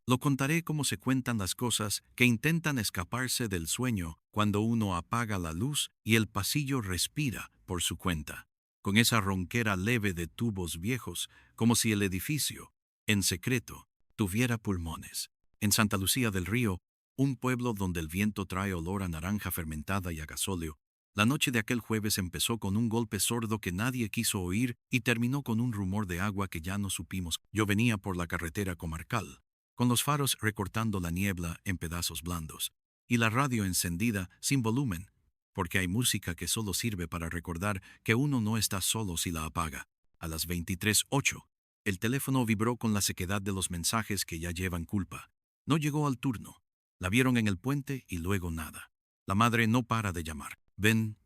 Lo contaré como se cuentan las cosas que intentan escaparse del sueño cuando uno apaga la luz y el pasillo respira por su cuenta, con esa ronquera leve de tubos viejos, como si el edificio, en secreto, tuviera pulmones. En Santa Lucía del Río, un pueblo donde el viento trae olor a naranja fermentada y a gasóleo, la noche de aquel jueves empezó con un golpe sordo que nadie quiso oír y terminó con un rumor de agua que ya no supimos. Yo venía por la carretera comarcal, con los faros recortando la niebla en pedazos blandos, y la radio encendida sin volumen, porque hay música que solo sirve para recordar que uno no está solo si la apaga. A las 23:08, el teléfono vibró con la sequedad de los mensajes que ya llevan culpa. No llegó al turno. La vieron en el puente y luego nada. La madre no para de llamar. Ven,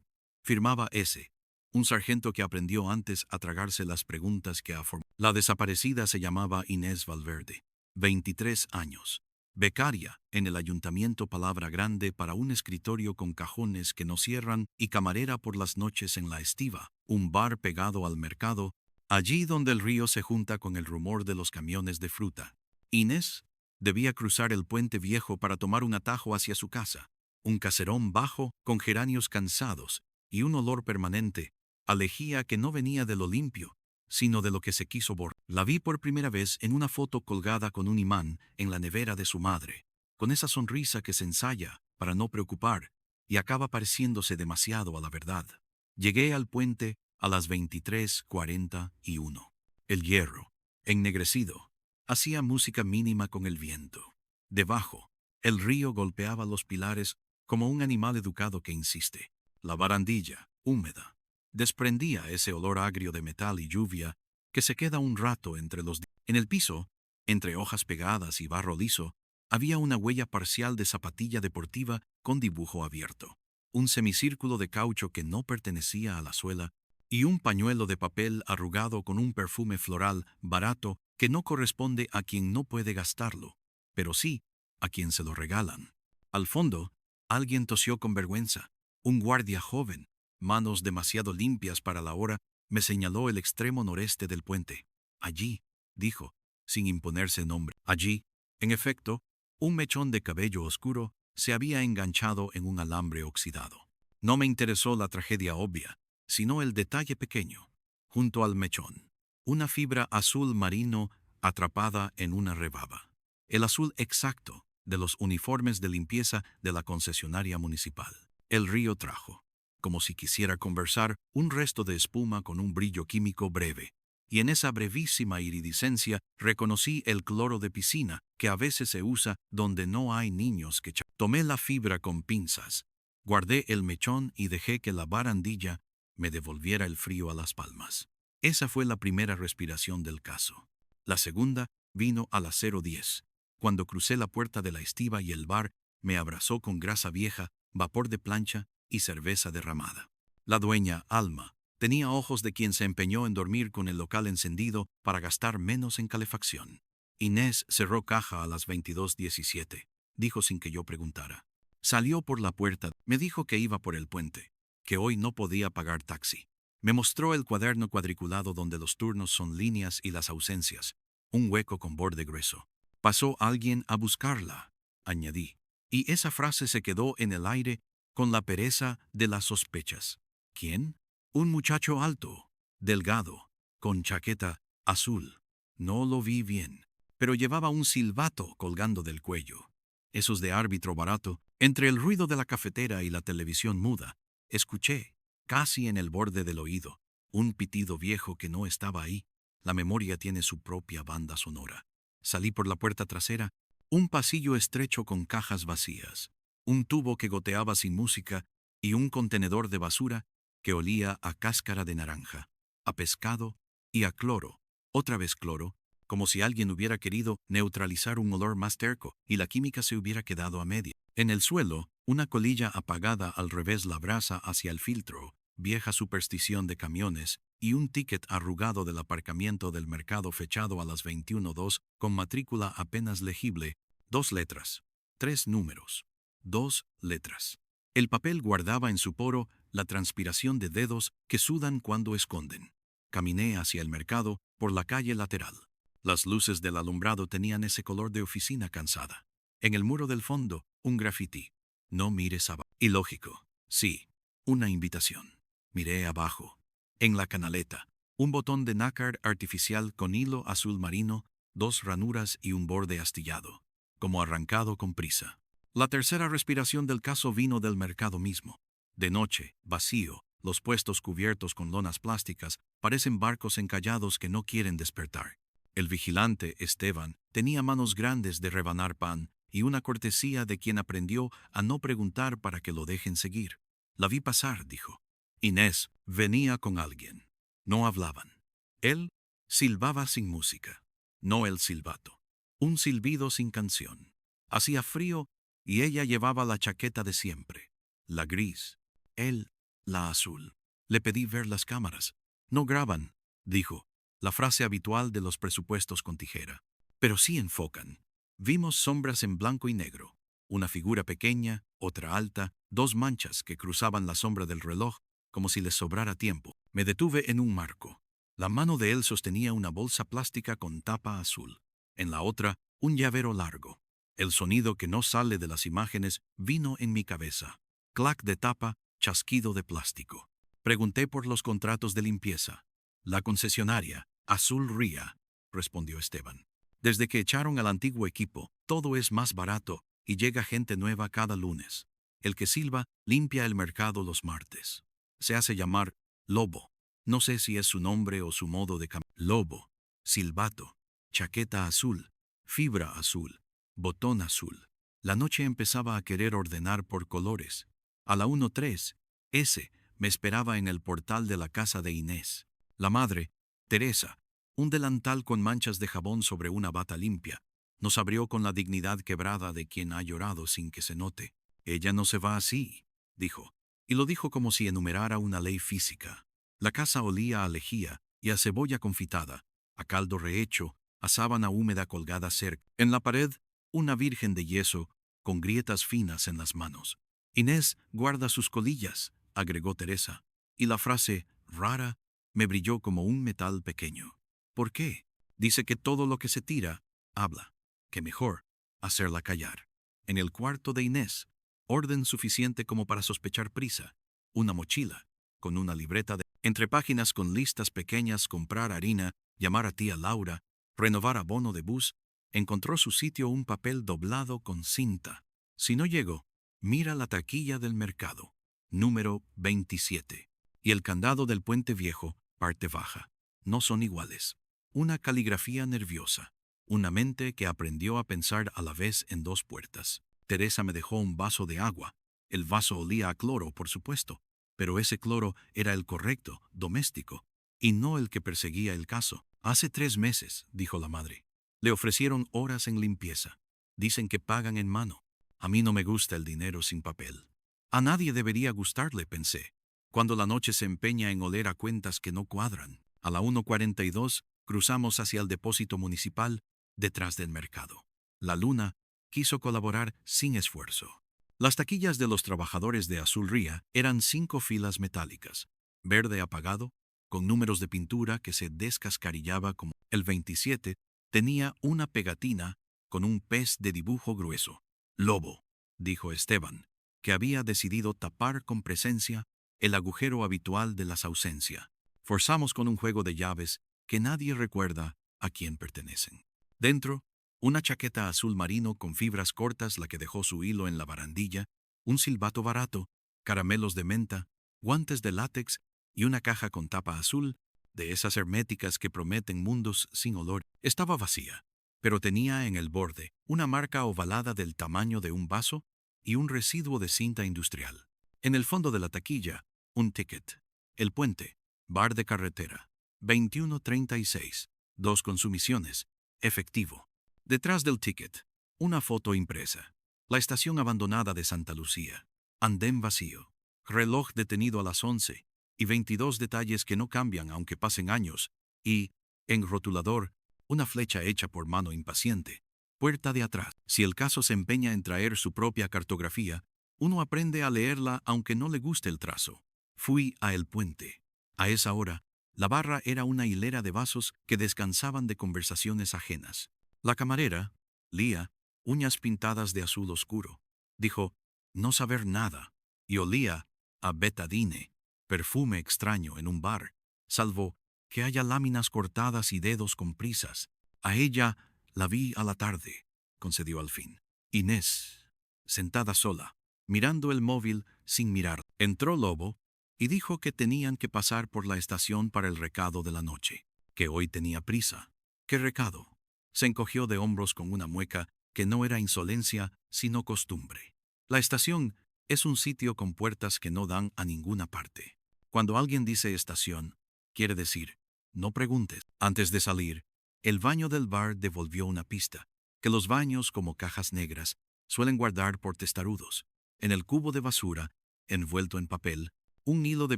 firmaba S. Un sargento que aprendió antes a tragarse las preguntas que a formar. La desaparecida se llamaba Inés Valverde, 23 años. Becaria en el ayuntamiento Palabra Grande para un escritorio con cajones que no cierran y camarera por las noches en La Estiva, un bar pegado al mercado, allí donde el río se junta con el rumor de los camiones de fruta. Inés debía cruzar el puente viejo para tomar un atajo hacia su casa, un caserón bajo con geranios cansados y un olor permanente, a lejía que no venía de lo limpio, sino de lo que se quiso borrar. La vi por primera vez en una foto colgada con un imán en la nevera de su madre, con esa sonrisa que se ensaya para no preocupar y acaba pareciéndose demasiado a la verdad. Llegué al puente a las 23:41. El hierro, ennegrecido, hacía música mínima con el viento. Debajo, el río golpeaba los pilares como un animal educado que insiste. La barandilla, húmeda, desprendía ese olor agrio de metal y lluvia que se queda un rato entre los... En el piso, entre hojas pegadas y barro liso, había una huella parcial de zapatilla deportiva con dibujo abierto, un semicírculo de caucho que no pertenecía a la suela y un pañuelo de papel arrugado con un perfume floral barato que no corresponde a quien no puede gastarlo, pero sí a quien se lo regalan. Al fondo, alguien tosió con vergüenza. Un guardia joven, manos demasiado limpias para la hora, me señaló el extremo noreste del puente. Allí, dijo, sin imponerse nombre. Allí, en efecto, un mechón de cabello oscuro se había enganchado en un alambre oxidado. No me interesó la tragedia obvia, sino el detalle pequeño. Junto al mechón, una fibra azul marino atrapada en una rebaba. El azul exacto de los uniformes de limpieza de la concesionaria municipal. El río trajo, como si quisiera conversar, un resto de espuma con un brillo químico breve, y en esa brevísima iridiscencia reconocí el cloro de piscina que a veces se usa donde no hay niños que Tomé la fibra con pinzas, guardé el mechón y dejé que la barandilla me devolviera el frío a las palmas. Esa fue la primera respiración del caso. La segunda vino a las 0:10. Cuando crucé la puerta de la estiva y el bar me abrazó con grasa vieja, vapor de plancha y cerveza derramada. La dueña, Alma, tenía ojos de quien se empeñó en dormir con el local encendido para gastar menos en calefacción. Inés cerró caja a las 22:17, dijo sin que yo preguntara. Salió por la puerta, me dijo que iba por el puente, que hoy no podía pagar taxi. Me mostró el cuaderno cuadriculado donde los turnos son líneas y las ausencias, un hueco con borde grueso. Pasó alguien a buscarla, añadí, y esa frase se quedó en el aire con la pereza de las sospechas. ¿Quién? Un muchacho alto, delgado, con chaqueta azul. No lo vi bien, pero llevaba un silbato colgando del cuello. Esos de árbitro barato. Entre el ruido de la cafetera y la televisión muda, escuché, casi en el borde del oído, un pitido viejo que no estaba ahí. La memoria tiene su propia banda sonora. Salí por la puerta trasera, un pasillo estrecho con cajas vacías, un tubo que goteaba sin música y un contenedor de basura que olía a cáscara de naranja, a pescado y a cloro, otra vez cloro, como si alguien hubiera querido neutralizar un olor más terco y la química se hubiera quedado a media. En el suelo, una colilla apagada al revés la brasa hacia el filtro, vieja superstición de camiones, y un ticket arrugado del aparcamiento del mercado fechado a las 21:02 con matrícula apenas legible, 2 letras, 3 números, 2 letras. El papel guardaba en su poro la transpiración de dedos que sudan cuando esconden. Caminé hacia el mercado por la calle lateral. Las luces del alumbrado tenían ese color de oficina cansada. En el muro del fondo, un grafiti. No mires abajo. Ilógico. Sí, una invitación. Miré abajo. En la canaleta, un botón de nácar artificial con hilo azul marino, 2 ranuras y un borde astillado, como arrancado con prisa. La tercera respiración del caso vino del mercado mismo. De noche, vacío, los puestos cubiertos con lonas plásticas parecen barcos encallados que no quieren despertar. El vigilante, Esteban, tenía manos grandes de rebanar pan y una cortesía de quien aprendió a no preguntar para que lo dejen seguir. La vi pasar, dijo. Inés venía con alguien. No hablaban. Él silbaba sin música, no el silbato. Un silbido sin canción. Hacía frío y ella llevaba la chaqueta de siempre, la gris. Él, la azul. Le pedí ver las cámaras. No graban, dijo, la frase habitual de los presupuestos con tijera. Pero sí enfocan. Vimos sombras en blanco y negro. Una figura pequeña, otra alta, 2 manchas que cruzaban la sombra del reloj como si les sobrara tiempo. Me detuve en un marco. La mano de él sostenía una bolsa plástica con tapa azul. En la otra, un llavero largo. El sonido que no sale de las imágenes vino en mi cabeza. Clac de tapa, chasquido de plástico. Pregunté por los contratos de limpieza. La concesionaria, Azul Ría, respondió Esteban. Desde que echaron al antiguo equipo, todo es más barato y llega gente nueva cada lunes. El que silba limpia el mercado los martes. Se hace llamar Lobo. No sé si es su nombre o su modo de caminar. Lobo, silbato, chaqueta azul, fibra azul, botón azul. La noche empezaba a querer ordenar por colores. A la 1:03, ese me esperaba en el portal de la casa de Inés. La madre, Teresa, un delantal con manchas de jabón sobre una bata limpia, nos abrió con la dignidad quebrada de quien ha llorado sin que se note. Ella no se va así, dijo, y lo dijo como si enumerara una ley física. La casa olía a lejía y a cebolla confitada, a caldo rehecho, a sábana húmeda colgada cerca. En la pared, una virgen de yeso con grietas finas en las manos. Inés guarda sus colillas, agregó Teresa, y la frase rara me brilló como un metal pequeño. ¿Por qué? Dice que todo lo que se tira, habla. Que mejor, hacerla callar. En el cuarto de Inés, orden suficiente como para sospechar prisa. Una mochila, con una libreta de... Entre páginas con listas pequeñas, comprar harina, llamar a tía Laura, renovar abono de bus, encontró su sitio un papel doblado con cinta. Si no llegó, mira la taquilla del mercado, número 27. Y el candado del puente viejo, parte baja. No son iguales. Una caligrafía nerviosa. Una mente que aprendió a pensar a la vez en 2 puertas. Teresa me dejó un vaso de agua. El vaso olía a cloro, por supuesto, pero ese cloro era el correcto, doméstico, y no el que perseguía el caso. Hace 3 meses, dijo la madre. Le ofrecieron horas en limpieza. Dicen que pagan en mano. A mí no me gusta el dinero sin papel. A nadie debería gustarle, pensé. Cuando la noche se empeña en oler a cuentas que no cuadran. A la 1:42 cruzamos hacia el depósito municipal, detrás del mercado. La luna quiso colaborar sin esfuerzo. Las taquillas de los trabajadores de Azul Ría eran 5 filas metálicas, verde apagado, con números de pintura que se descascarillaba como el 27, tenía una pegatina con un pez de dibujo grueso. Lobo, dijo Esteban, que había decidido tapar con presencia el agujero habitual de las ausencias. Forzamos con un juego de llaves que nadie recuerda a quién pertenecen. Dentro, una chaqueta azul marino con fibras cortas, la que dejó su hilo en la barandilla, un silbato barato, caramelos de menta, guantes de látex y una caja con tapa azul, de esas herméticas que prometen mundos sin olor. Estaba vacía, pero tenía en el borde una marca ovalada del tamaño de un vaso y un residuo de cinta industrial. En el fondo de la taquilla, un ticket. El puente, bar de carretera, 21:36, 2 consumiciones, efectivo. Detrás del ticket, una foto impresa. La estación abandonada de Santa Lucía. Andén vacío. Reloj detenido a las 11, y 22 detalles que no cambian aunque pasen años, y, en rotulador, una flecha hecha por mano impaciente. Puerta de atrás. Si el caso se empeña en traer su propia cartografía, uno aprende a leerla aunque no le guste el trazo. Fui a El Puente. A esa hora, La barra era una hilera de vasos que descansaban de conversaciones ajenas. La camarera, Lía, uñas pintadas de azul oscuro, dijo, no saber nada, y olía a betadine, perfume extraño en un bar, salvo que haya láminas cortadas y dedos con prisas. A ella la vi a la tarde, concedió al fin. Inés, sentada sola, mirando el móvil sin mirar. Entró Lobo y dijo que tenían que pasar por la estación para el recado de la noche, que hoy tenía prisa. ¿Qué recado? Se encogió de hombros con una mueca que no era insolencia, sino costumbre. La estación es un sitio con puertas que no dan a ninguna parte. Cuando alguien dice estación, quiere decir, no preguntes. Antes de salir, el baño del bar devolvió una pista, que los baños, como cajas negras, suelen guardar por testarudos. En el cubo de basura, envuelto en papel, un hilo de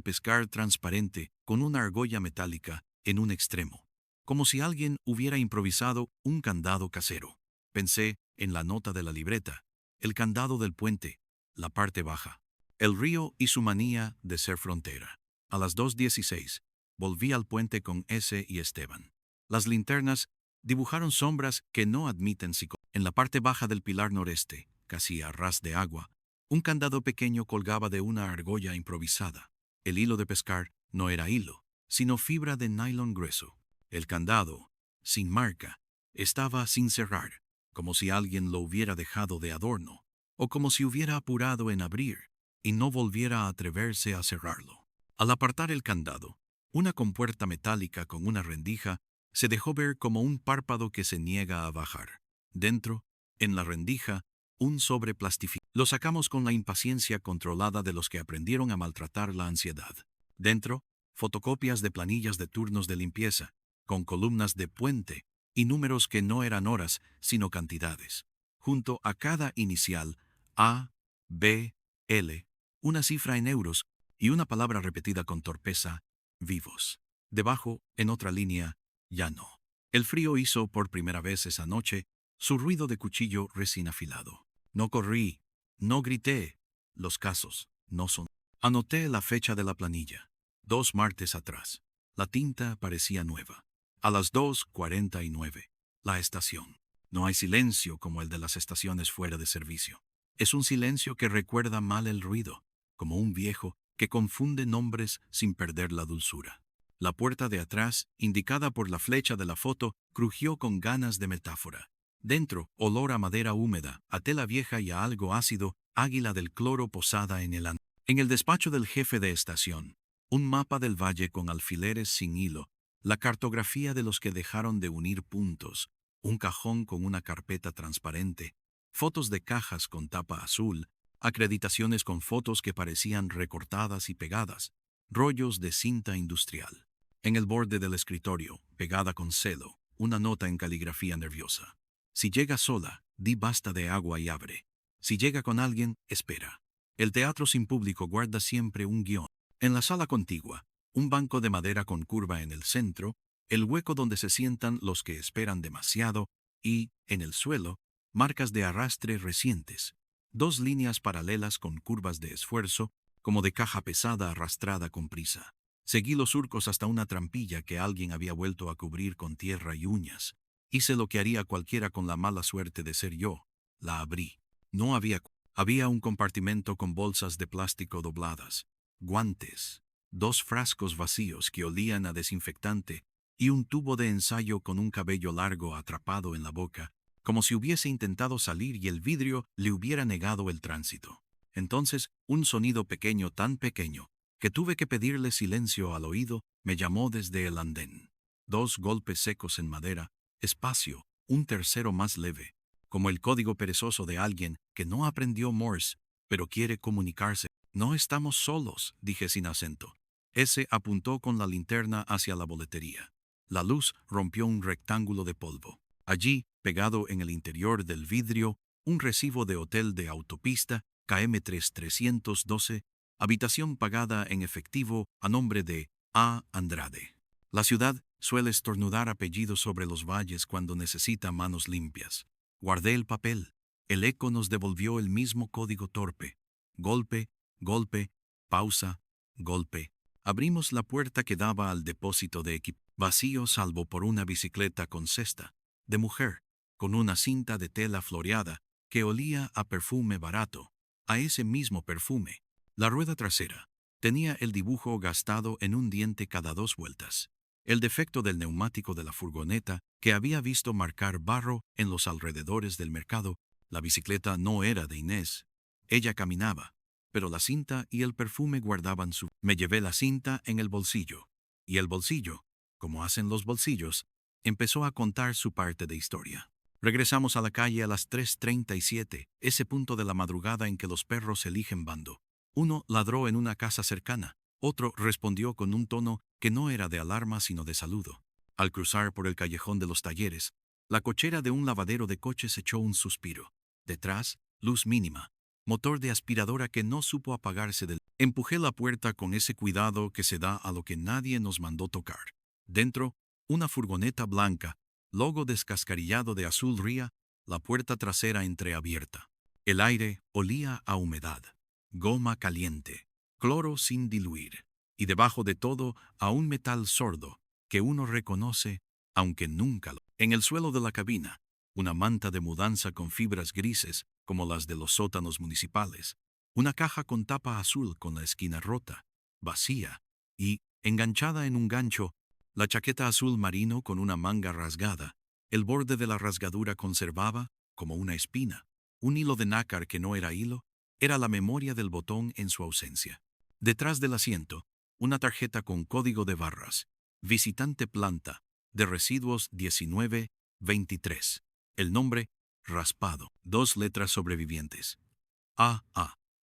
pescar transparente con una argolla metálica en un extremo, como si alguien hubiera improvisado un candado casero. Pensé en la nota de la libreta, el candado del puente, la parte baja, el río y su manía de ser frontera. A las 2:16, volví al puente con S y Esteban. Las linternas dibujaron sombras que no admiten psicología. En la parte baja del pilar noreste, casi a ras de agua, un candado pequeño colgaba de una argolla improvisada. El hilo de pescar no era hilo, sino fibra de nylon grueso. El candado, sin marca, estaba sin cerrar, como si alguien lo hubiera dejado de adorno, o como si hubiera apurado en abrir y no volviera a atreverse a cerrarlo. Al apartar el candado, una compuerta metálica con una rendija se dejó ver como un párpado que se niega a bajar. Dentro, en la rendija, un sobre plastificado. Lo sacamos con la impaciencia controlada de los que aprendieron a maltratar la ansiedad. Dentro, fotocopias de planillas de turnos de limpieza, con columnas de puente y números que no eran horas, sino cantidades. Junto a cada inicial, A, B, L, una cifra en euros y una palabra repetida con torpeza, vivos. Debajo, en otra línea, ya no. El frío hizo por primera vez esa noche su ruido de cuchillo recién afilado. No corrí, no grité. Los casos no son. Anoté la fecha de la planilla. 2 martes atrás. La tinta parecía nueva. A las 2:49. La estación. No hay silencio como el de las estaciones fuera de servicio. Es un silencio que recuerda mal el ruido, como un viejo que confunde nombres sin perder la dulzura. La puerta de atrás, indicada por la flecha de la foto, crujió con ganas de metáfora. Dentro, olor a madera húmeda, a tela vieja y a algo ácido, águila del cloro posada en el En el despacho del jefe de estación, un mapa del valle con alfileres sin hilo, la cartografía de los que dejaron de unir puntos, un cajón con una carpeta transparente, fotos de cajas con tapa azul, acreditaciones con fotos que parecían recortadas y pegadas, rollos de cinta industrial. En el borde del escritorio, pegada con celo, una nota en caligrafía nerviosa. Si llega sola, di basta de agua y abre. Si llega con alguien, espera. El teatro sin público guarda siempre un guión. En la sala contigua, un banco de madera con curva en el centro, el hueco donde se sientan los que esperan demasiado y, en el suelo, marcas de arrastre recientes. 2 líneas paralelas con curvas de esfuerzo, como de caja pesada arrastrada con prisa. Seguí los surcos hasta una trampilla que alguien había vuelto a cubrir con tierra y uñas. Hice lo que haría cualquiera con la mala suerte de ser yo. La abrí. No había. Había un compartimento con bolsas de plástico dobladas, guantes, 2 frascos vacíos que olían a desinfectante y un tubo de ensayo con un cabello largo atrapado en la boca, como si hubiese intentado salir y el vidrio le hubiera negado el tránsito. Entonces, un sonido pequeño, tan pequeño, que tuve que pedirle silencio al oído, me llamó desde el andén. 2 golpes secos en madera, espacio, un tercero más leve, como el código perezoso de alguien que no aprendió Morse, pero quiere comunicarse. No estamos solos, dije sin acento. Ese apuntó con la linterna hacia la boletería. La luz rompió un rectángulo de polvo. Allí, pegado en el interior del vidrio, un recibo de hotel de autopista, KM3312, habitación pagada en efectivo a nombre de A. Andrade. La ciudad suele estornudar apellidos sobre los valles cuando necesita manos limpias. Guardé el papel. El eco nos devolvió el mismo código torpe. Golpe, golpe, pausa, golpe. Abrimos la puerta que daba al depósito de equipo, vacío salvo por una bicicleta con cesta, de mujer, con una cinta de tela floreada que olía a perfume barato, a ese mismo perfume. La rueda trasera tenía el dibujo gastado en un diente cada 2 vueltas. El defecto del neumático de la furgoneta que había visto marcar barro en los alrededores del mercado. La bicicleta no era de Inés. Ella caminaba, pero la cinta y el perfume guardaban su... Me llevé la cinta en el bolsillo, y el bolsillo, como hacen los bolsillos, empezó a contar su parte de historia. Regresamos a la calle a las 3:37, ese punto de la madrugada en que los perros eligen bando. Uno ladró en una casa cercana, otro respondió con un tono que no era de alarma sino de saludo. Al cruzar por el callejón de los talleres, la cochera de un lavadero de coches echó un suspiro. Detrás, luz mínima, motor de aspiradora que no supo apagarse del... Empujé la puerta con ese cuidado que se da a lo que nadie nos mandó tocar. Dentro, una furgoneta blanca, logo descascarillado de azul ría, la puerta trasera entreabierta. El aire olía a humedad, goma caliente, cloro sin diluir, y debajo de todo a un metal sordo que uno reconoce, aunque nunca lo... En el suelo de la cabina, una manta de mudanza con fibras grises, como las de los sótanos municipales, una caja con tapa azul con la esquina rota, vacía, y, enganchada en un gancho, la chaqueta azul marino con una manga rasgada. El borde de la rasgadura conservaba, como una espina, un hilo de nácar que no era hilo, era la memoria del botón en su ausencia. Detrás del asiento, una tarjeta con código de barras, visitante planta, de residuos 1923. El nombre, raspado, 2 letras sobrevivientes. A.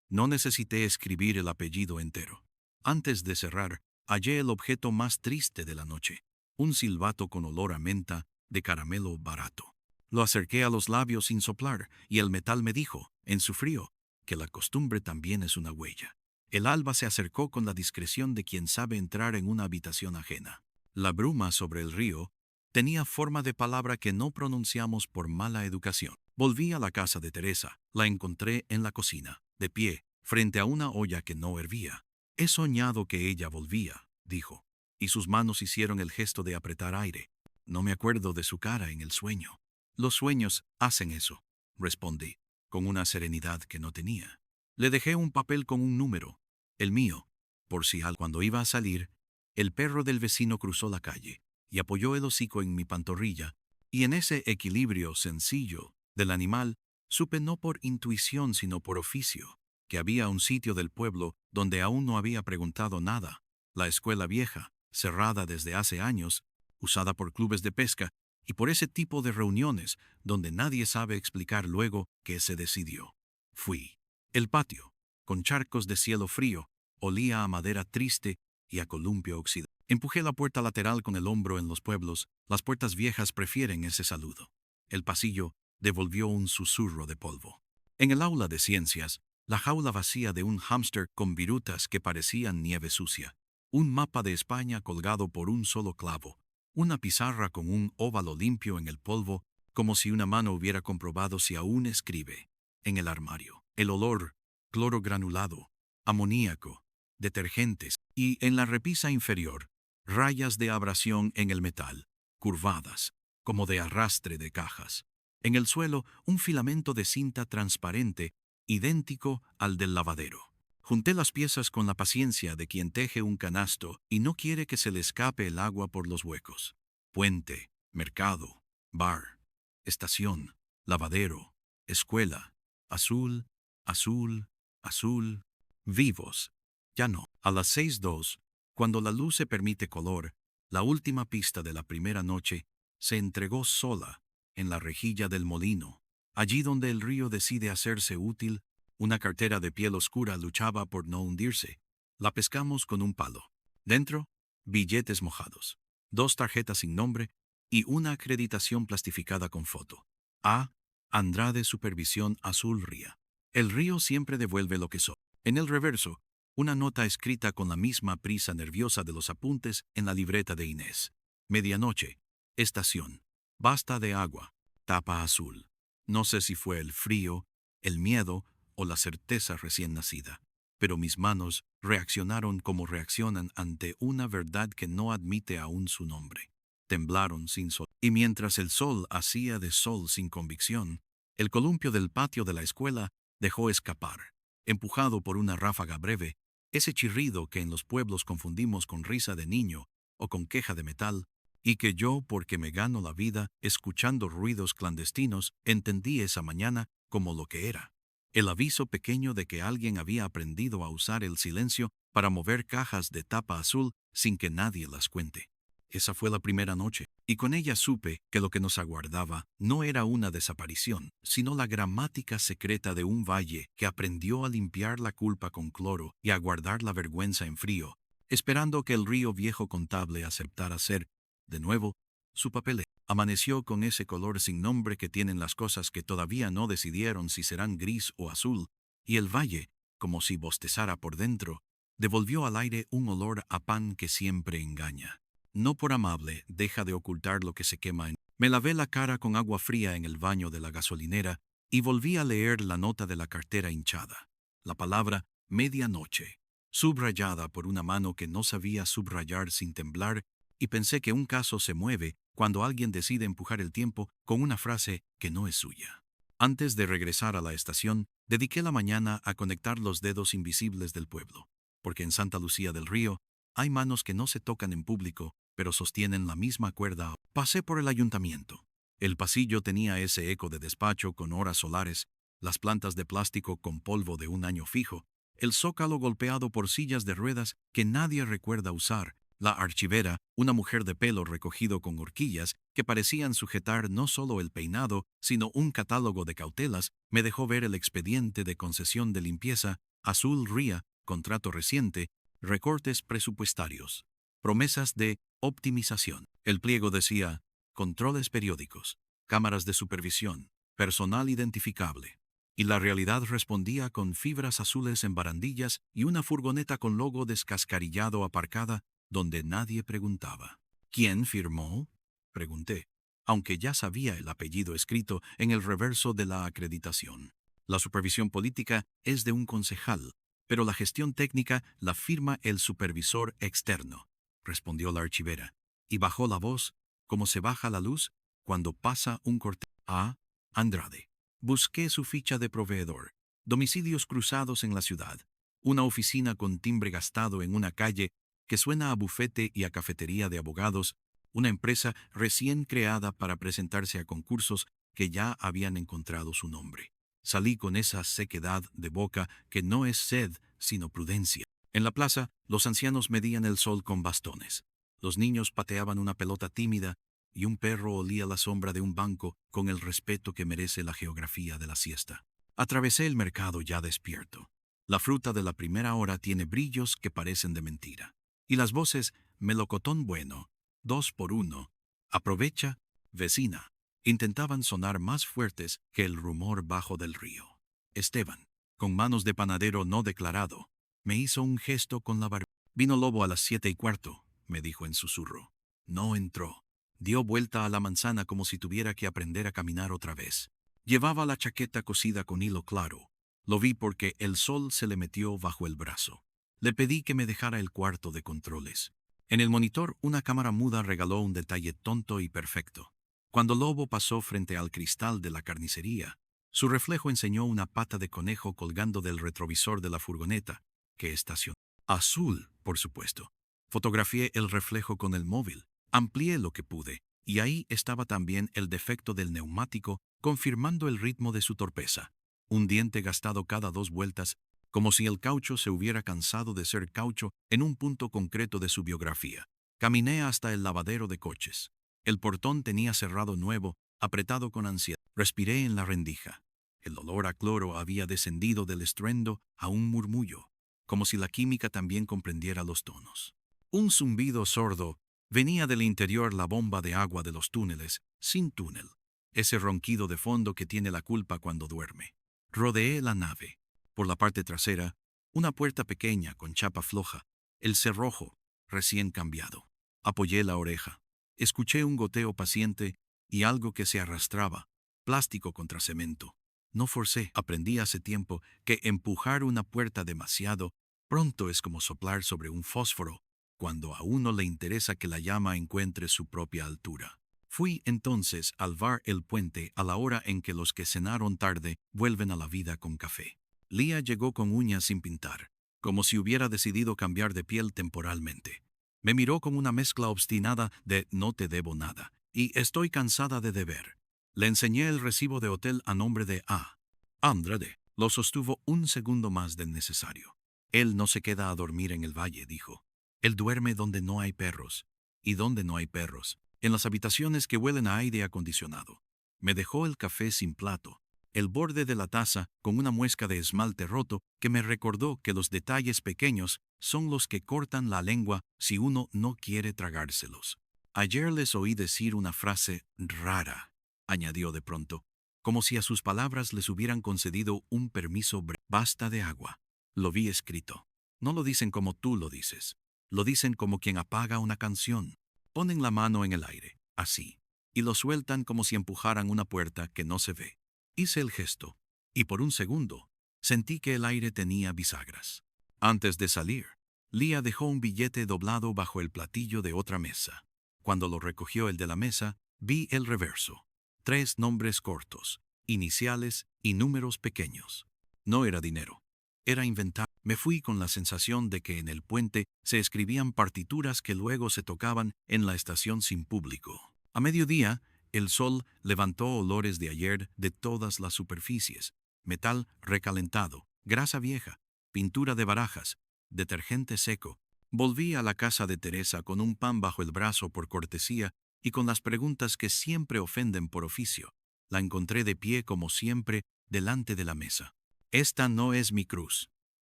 No necesité escribir el apellido entero. Antes de cerrar, hallé el objeto más triste de la noche, un silbato con olor a menta de caramelo barato. Lo acerqué a los labios sin soplar, y el metal me dijo, en su frío, que la costumbre también es una huella. El alba se acercó con la discreción de quien sabe entrar en una habitación ajena. La bruma sobre el río tenía forma de palabra que no pronunciamos por mala educación. Volví a la casa de Teresa, la encontré en la cocina, de pie, frente a una olla que no hervía. He soñado que ella volvía, dijo, y sus manos hicieron el gesto de apretar aire. No me acuerdo de su cara en el sueño. Los sueños hacen eso, respondí, con una serenidad que no tenía. Le dejé un papel con un número, el mío, por si cuando iba a salir, el perro del vecino cruzó la calle y apoyó el hocico en mi pantorrilla, y en ese equilibrio sencillo del animal supe no por intuición sino por oficio, que había un sitio del pueblo donde aún no había preguntado nada, la escuela vieja, cerrada desde hace años, usada por clubes de pesca y por ese tipo de reuniones donde nadie sabe explicar luego qué se decidió. Fui. El patio, con charcos de cielo frío, olía a madera triste y a columpio oxidado. Empujé la puerta lateral con el hombro. En los pueblos, las puertas viejas prefieren ese saludo. El pasillo devolvió un susurro de polvo. En el aula de ciencias, la jaula vacía de un hámster con virutas que parecían nieve sucia, un mapa de España colgado por un solo clavo, una pizarra con un óvalo limpio en el polvo, como si una mano hubiera comprobado si aún escribe. En el armario, el olor, cloro granulado, amoníaco, detergentes, y en la repisa inferior, rayas de abrasión en el metal, curvadas, como de arrastre de cajas. En el suelo, un filamento de cinta transparente, idéntico al del lavadero. Junté las piezas con la paciencia de quien teje un canasto y no quiere que se le escape el agua por los huecos. Puente, mercado, bar, estación, lavadero, escuela, azul, azul, azul, vivos. Ya no. A las 6:02, cuando la luz se permite color, la última pista de la primera noche se entregó sola en la rejilla del molino, allí donde el río decide hacerse útil. Una cartera de piel oscura luchaba por no hundirse. La pescamos con un palo. Dentro, billetes mojados, 2 tarjetas sin nombre y una acreditación plastificada con foto. A. Andrade Supervisión Azul Ría. El río siempre devuelve lo que son. En el reverso, una nota escrita con la misma prisa nerviosa de los apuntes en la libreta de Inés. Medianoche. Estación. Basta de agua. Tapa azul. No sé si fue el frío, el miedo o la certeza recién nacida, pero mis manos reaccionaron como reaccionan ante una verdad que no admite aún su nombre. Temblaron sin sol. Y mientras el sol hacía de sol sin convicción, el columpio del patio de la escuela dejó escapar, empujado por una ráfaga breve, ese chirrido que en los pueblos confundimos con risa de niño o con queja de metal, y que yo, porque me gano la vida escuchando ruidos clandestinos, entendí esa mañana como lo que era: el aviso pequeño de que alguien había aprendido a usar el silencio para mover cajas de tapa azul sin que nadie las cuente. Esa fue la primera noche, y con ella supe que lo que nos aguardaba no era una desaparición, sino la gramática secreta de un valle que aprendió a limpiar la culpa con cloro y a guardar la vergüenza en frío, esperando que el río viejo contable aceptara ser, de nuevo, su papel. Amaneció con ese color sin nombre que tienen las cosas que todavía no decidieron si serán gris o azul, y el valle, como si bostezara por dentro, devolvió al aire un olor a pan que siempre engaña. No por amable deja de ocultar lo que se quema en. Me lavé la cara con agua fría en el baño de la gasolinera y volví a leer la nota de la cartera hinchada. La palabra medianoche, subrayada por una mano que no sabía subrayar sin temblar, y pensé que un caso se mueve cuando alguien decide empujar el tiempo con una frase que no es suya. Antes de regresar a la estación, dediqué la mañana a conectar los dedos invisibles del pueblo, porque en Santa Lucía del Río hay manos que no se tocan en público, pero sostienen la misma cuerda. Pasé por el ayuntamiento. El pasillo tenía ese eco de despacho con horas solares, las plantas de plástico con polvo de un año fijo, el zócalo golpeado por sillas de ruedas que nadie recuerda usar, la archivera, una mujer de pelo recogido con horquillas que parecían sujetar no solo el peinado, sino un catálogo de cautelas, me dejó ver el expediente de concesión de limpieza, Azul Ría, contrato reciente, recortes presupuestarios, promesas de optimización. El pliego decía: controles periódicos, cámaras de supervisión, personal identificable. Y la realidad respondía con fibras azules en barandillas y una furgoneta con logo descascarillado aparcada donde nadie preguntaba. ¿Quién firmó?, pregunté, aunque ya sabía el apellido escrito en el reverso de la acreditación. La supervisión política es de un concejal, pero la gestión técnica la firma el supervisor externo, respondió la archivera, y bajó la voz como se baja la luz cuando pasa un corte. A. Andrade. Busqué su ficha de proveedor, domicilios cruzados en la ciudad, una oficina con timbre gastado en una calle que suena a bufete y a cafetería de abogados, una empresa recién creada para presentarse a concursos que ya habían encontrado su nombre. Salí con esa sequedad de boca que no es sed, sino prudencia. En la plaza, los ancianos medían el sol con bastones. Los niños pateaban una pelota tímida y un perro olía la sombra de un banco con el respeto que merece la geografía de la siesta. Atravesé el mercado ya despierto. La fruta de la primera hora tiene brillos que parecen de mentira. Y las voces: melocotón bueno, 2 por 1, aprovecha, vecina, intentaban sonar más fuertes que el rumor bajo del río. Esteban, con manos de panadero no declarado, me hizo un gesto con la barba. Vino Lobo a las 7:15, me dijo en susurro. No entró. Dio vuelta a la manzana como si tuviera que aprender a caminar otra vez. Llevaba la chaqueta cosida con hilo claro. Lo vi porque el sol se le metió bajo el brazo. Le pedí que me dejara el cuarto de controles. En el monitor, una cámara muda regaló un detalle tonto y perfecto. Cuando Lobo pasó frente al cristal de la carnicería, su reflejo enseñó una pata de conejo colgando del retrovisor de la furgoneta, que estacionó. Azul, por supuesto. Fotografié el reflejo con el móvil, amplié lo que pude, y ahí estaba también el defecto del neumático, confirmando el ritmo de su torpeza. Un diente gastado cada 2 vueltas, como si el caucho se hubiera cansado de ser caucho en un punto concreto de su biografía. Caminé hasta el lavadero de coches. El portón tenía cerrado nuevo, apretado con ansiedad. Respiré en la rendija. El olor a cloro había descendido del estruendo a un murmullo, como si la química también comprendiera los tonos. Un zumbido sordo venía del interior, la bomba de agua de los túneles, sin túnel, ese ronquido de fondo que tiene la culpa cuando duerme. Rodeé la nave. Por la parte trasera, una puerta pequeña con chapa floja, el cerrojo recién cambiado. Apoyé la oreja. Escuché un goteo paciente y algo que se arrastraba, plástico contra cemento. No forcé. Aprendí hace tiempo que empujar una puerta demasiado pronto es como soplar sobre un fósforo, cuando a uno le interesa que la llama encuentre su propia altura. Fui entonces al bar El Puente a la hora en que los que cenaron tarde vuelven a la vida con café. Lía llegó con uñas sin pintar, como si hubiera decidido cambiar de piel temporalmente. Me miró con una mezcla obstinada de no te debo nada y estoy cansada de deber. Le enseñé el recibo de hotel a nombre de A. Andrade. Lo sostuvo un segundo más del necesario. Él no se queda a dormir en el valle, dijo. Él duerme donde no hay perros. ¿Y donde no hay perros? En las habitaciones que huelen a aire acondicionado. Me dejó el café sin plato, el borde de la taza con una muesca de esmalte roto que me recordó que los detalles pequeños son los que cortan la lengua si uno no quiere tragárselos. Ayer les oí decir una frase rara, añadió de pronto, como si a sus palabras les hubieran concedido un permiso breve. Basta de agua. Lo vi escrito. No lo dicen como tú lo dices. Lo dicen como quien apaga una canción. Ponen la mano en el aire, así, y lo sueltan como si empujaran una puerta que no se ve. Hice el gesto, y por un segundo, sentí que el aire tenía bisagras. Antes de salir, Lía dejó un billete doblado bajo el platillo de otra mesa. Cuando lo recogió el de la mesa, vi el reverso. 3 nombres cortos, iniciales y números pequeños. No era dinero. Era inventado. Me fui con la sensación de que en el puente se escribían partituras que luego se tocaban en la estación sin público. A mediodía, el sol levantó olores de ayer de todas las superficies: metal recalentado, grasa vieja, pintura de barajas, detergente seco. Volví a la casa de Teresa con un pan bajo el brazo por cortesía y con las preguntas que siempre ofenden por oficio. La encontré de pie como siempre delante de la mesa. Esta no es mi cruz,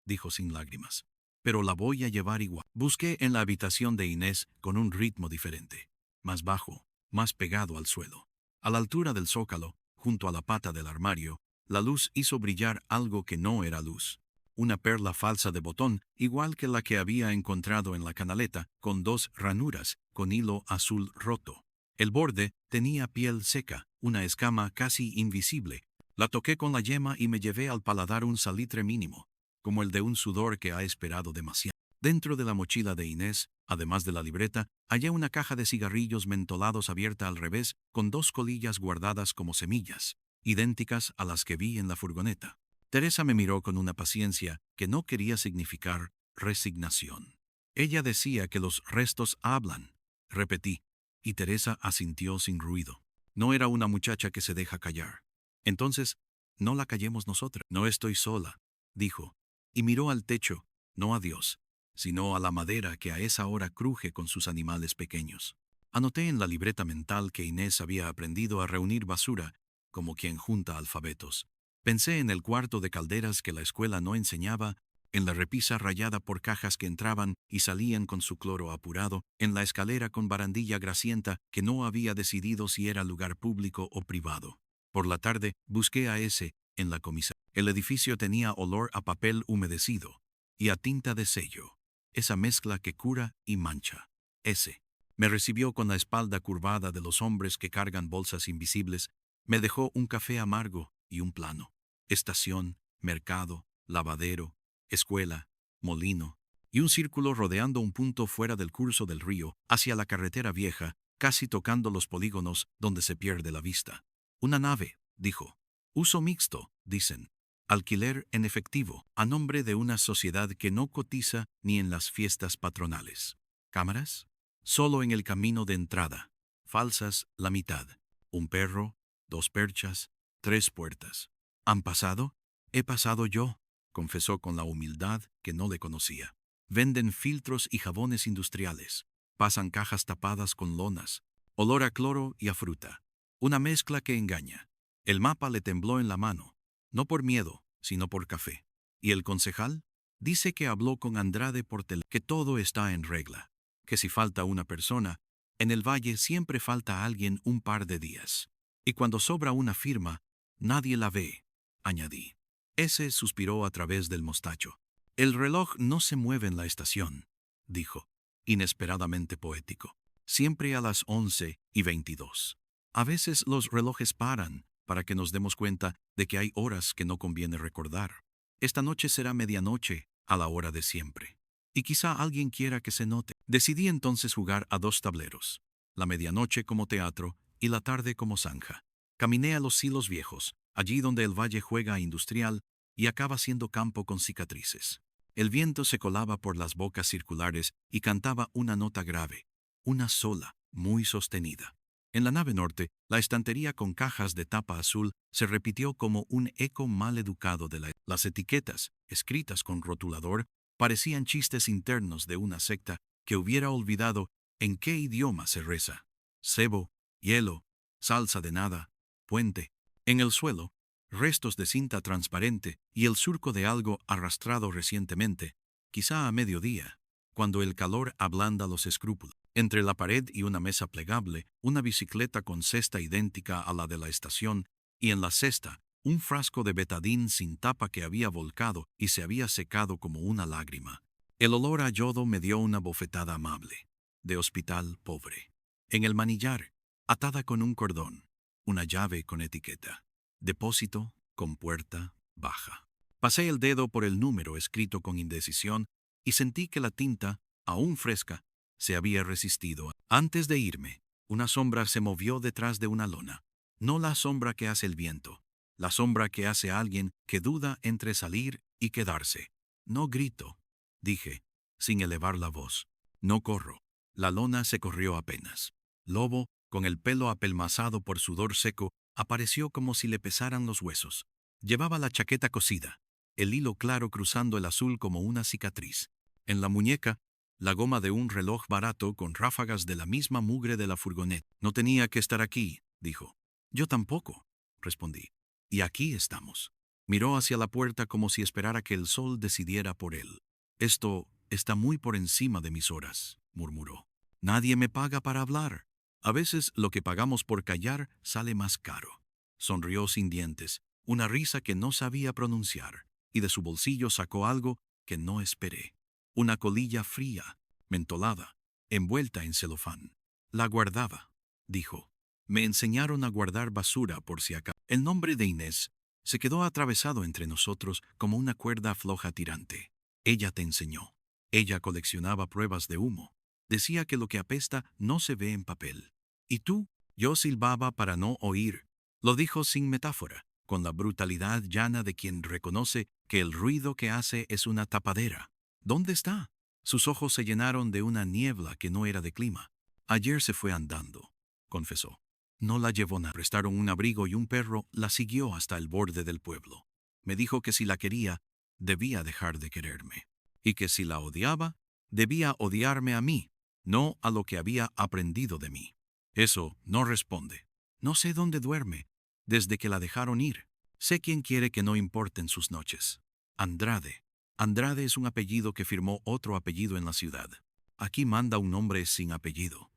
dijo sin lágrimas, pero la voy a llevar igual. Busqué en la habitación de Inés con un ritmo diferente, más bajo, más pegado al suelo. A la altura del zócalo, junto a la pata del armario, la luz hizo brillar algo que no era luz. Una perla falsa de botón, igual que la que había encontrado en la canaleta, con 2 ranuras, con hilo azul roto. El borde tenía piel seca, una escama casi invisible. La toqué con la yema y me llevé al paladar un salitre mínimo, como el de un sudor que ha esperado demasiado. Dentro de la mochila de Inés, además de la libreta, hallé una caja de cigarrillos mentolados abierta al revés, con 2 colillas guardadas como semillas, idénticas a las que vi en la furgoneta. Teresa me miró con una paciencia que no quería significar resignación. Ella decía que los restos hablan, repetí, y Teresa asintió sin ruido. No era una muchacha que se deja callar. Entonces, no la callemos nosotras. No estoy sola, dijo, y miró al techo, no a Dios, sino a la madera que a esa hora cruje con sus animales pequeños. Anoté en la libreta mental que Inés había aprendido a reunir basura, como quien junta alfabetos. Pensé en el cuarto de calderas que la escuela no enseñaba, en la repisa rayada por cajas que entraban y salían con su cloro apurado, en la escalera con barandilla grasienta que no había decidido si era lugar público o privado. Por la tarde, busqué a ese en la comisaría. El edificio tenía olor a papel humedecido y a tinta de sello, esa mezcla que cura y mancha. Ese me recibió con la espalda curvada de los hombres que cargan bolsas invisibles, me dejó un café amargo y un plano. Estación, mercado, lavadero, escuela, molino, y un círculo rodeando un punto fuera del curso del río, hacia la carretera vieja, casi tocando los polígonos donde se pierde la vista. Una nave, dijo. Uso mixto, dicen. Alquiler en efectivo, a nombre de una sociedad que no cotiza ni en las fiestas patronales. ¿Cámaras? Solo en el camino de entrada. Falsas, la mitad. Un perro, 2 perchas, 3 puertas. ¿Han pasado? He pasado yo, confesó con la humildad que no le conocía. Venden filtros y jabones industriales. Pasan cajas tapadas con lonas. Olor a cloro y a fruta. Una mezcla que engaña. El mapa le tembló en la mano, no por miedo, sino por café. ¿Y el concejal? Dice que habló con Andrade por teléfono, que todo está en regla, que si falta una persona, en el valle siempre falta alguien un par de días. Y cuando sobra una firma, nadie la ve, añadí. Ese suspiró a través del mostacho. El reloj no se mueve en la estación, dijo, inesperadamente poético. Siempre a las 11:22. A veces los relojes paran para que nos demos cuenta de que hay horas que no conviene recordar. Esta noche será medianoche, a la hora de siempre. Y quizá alguien quiera que se note. Decidí entonces jugar a 2 tableros, la medianoche como teatro y la tarde como zanja. Caminé a los silos viejos, allí donde el valle juega a industrial y acaba siendo campo con cicatrices. El viento se colaba por las bocas circulares y cantaba una nota grave, una sola, muy sostenida. En la nave norte, la estantería con cajas de tapa azul se repitió como un eco mal educado de las etiquetas, escritas con rotulador, parecían chistes internos de una secta que hubiera olvidado en qué idioma se reza. Cebo, hielo, salsa de nada, puente. En el suelo, restos de cinta transparente y el surco de algo arrastrado recientemente, quizá a mediodía, cuando el calor ablanda los escrúpulos. Entre la pared y una mesa plegable, una bicicleta con cesta idéntica a la de la estación, y en la cesta, un frasco de betadín sin tapa que había volcado y se había secado como una lágrima. El olor a yodo me dio una bofetada amable, de hospital pobre. En el manillar, atada con un cordón, una llave con etiqueta. Depósito con puerta baja. Pasé el dedo por el número escrito con indecisión y sentí que la tinta, aún fresca, se había resistido. Antes de irme, una sombra se movió detrás de una lona. No la sombra que hace el viento, la sombra que hace alguien que duda entre salir y quedarse. No grito, dije, sin elevar la voz. No corro. La lona se corrió apenas. Lobo, con el pelo apelmazado por sudor seco, apareció como si le pesaran los huesos. Llevaba la chaqueta cosida, el hilo claro cruzando el azul como una cicatriz. En la muñeca, la goma de un reloj barato con ráfagas de la misma mugre de la furgoneta. No tenía que estar aquí, dijo. Yo tampoco, respondí. Y aquí estamos. Miró hacia la puerta como si esperara que el sol decidiera por él. Esto está muy por encima de mis horas, murmuró. Nadie me paga para hablar. A veces lo que pagamos por callar sale más caro. Sonrió sin dientes, una risa que no sabía pronunciar, y de su bolsillo sacó algo que no esperé. Una colilla fría, mentolada, envuelta en celofán. La guardaba, dijo. Me enseñaron a guardar basura por si acaso. El nombre de Inés se quedó atravesado entre nosotros como una cuerda floja tirante. Ella te enseñó. Ella coleccionaba pruebas de humo. Decía que lo que apesta no se ve en papel. ¿Y tú? Yo silbaba para no oír. Lo dijo sin metáfora, con la brutalidad llana de quien reconoce que el ruido que hace es una tapadera. ¿Dónde está? Sus ojos se llenaron de una niebla que no era de clima. Ayer se fue andando, confesó. No la llevó nada. Prestaron un abrigo y un perro la siguió hasta el borde del pueblo. Me dijo que si la quería, debía dejar de quererme. Y que si la odiaba, debía odiarme a mí, no a lo que había aprendido de mí. Eso no responde. No sé dónde duerme, desde que la dejaron ir. Sé quién quiere que no importen sus noches. Andrade. Andrade es un apellido que firmó otro apellido en la ciudad. Aquí manda un nombre sin apellido.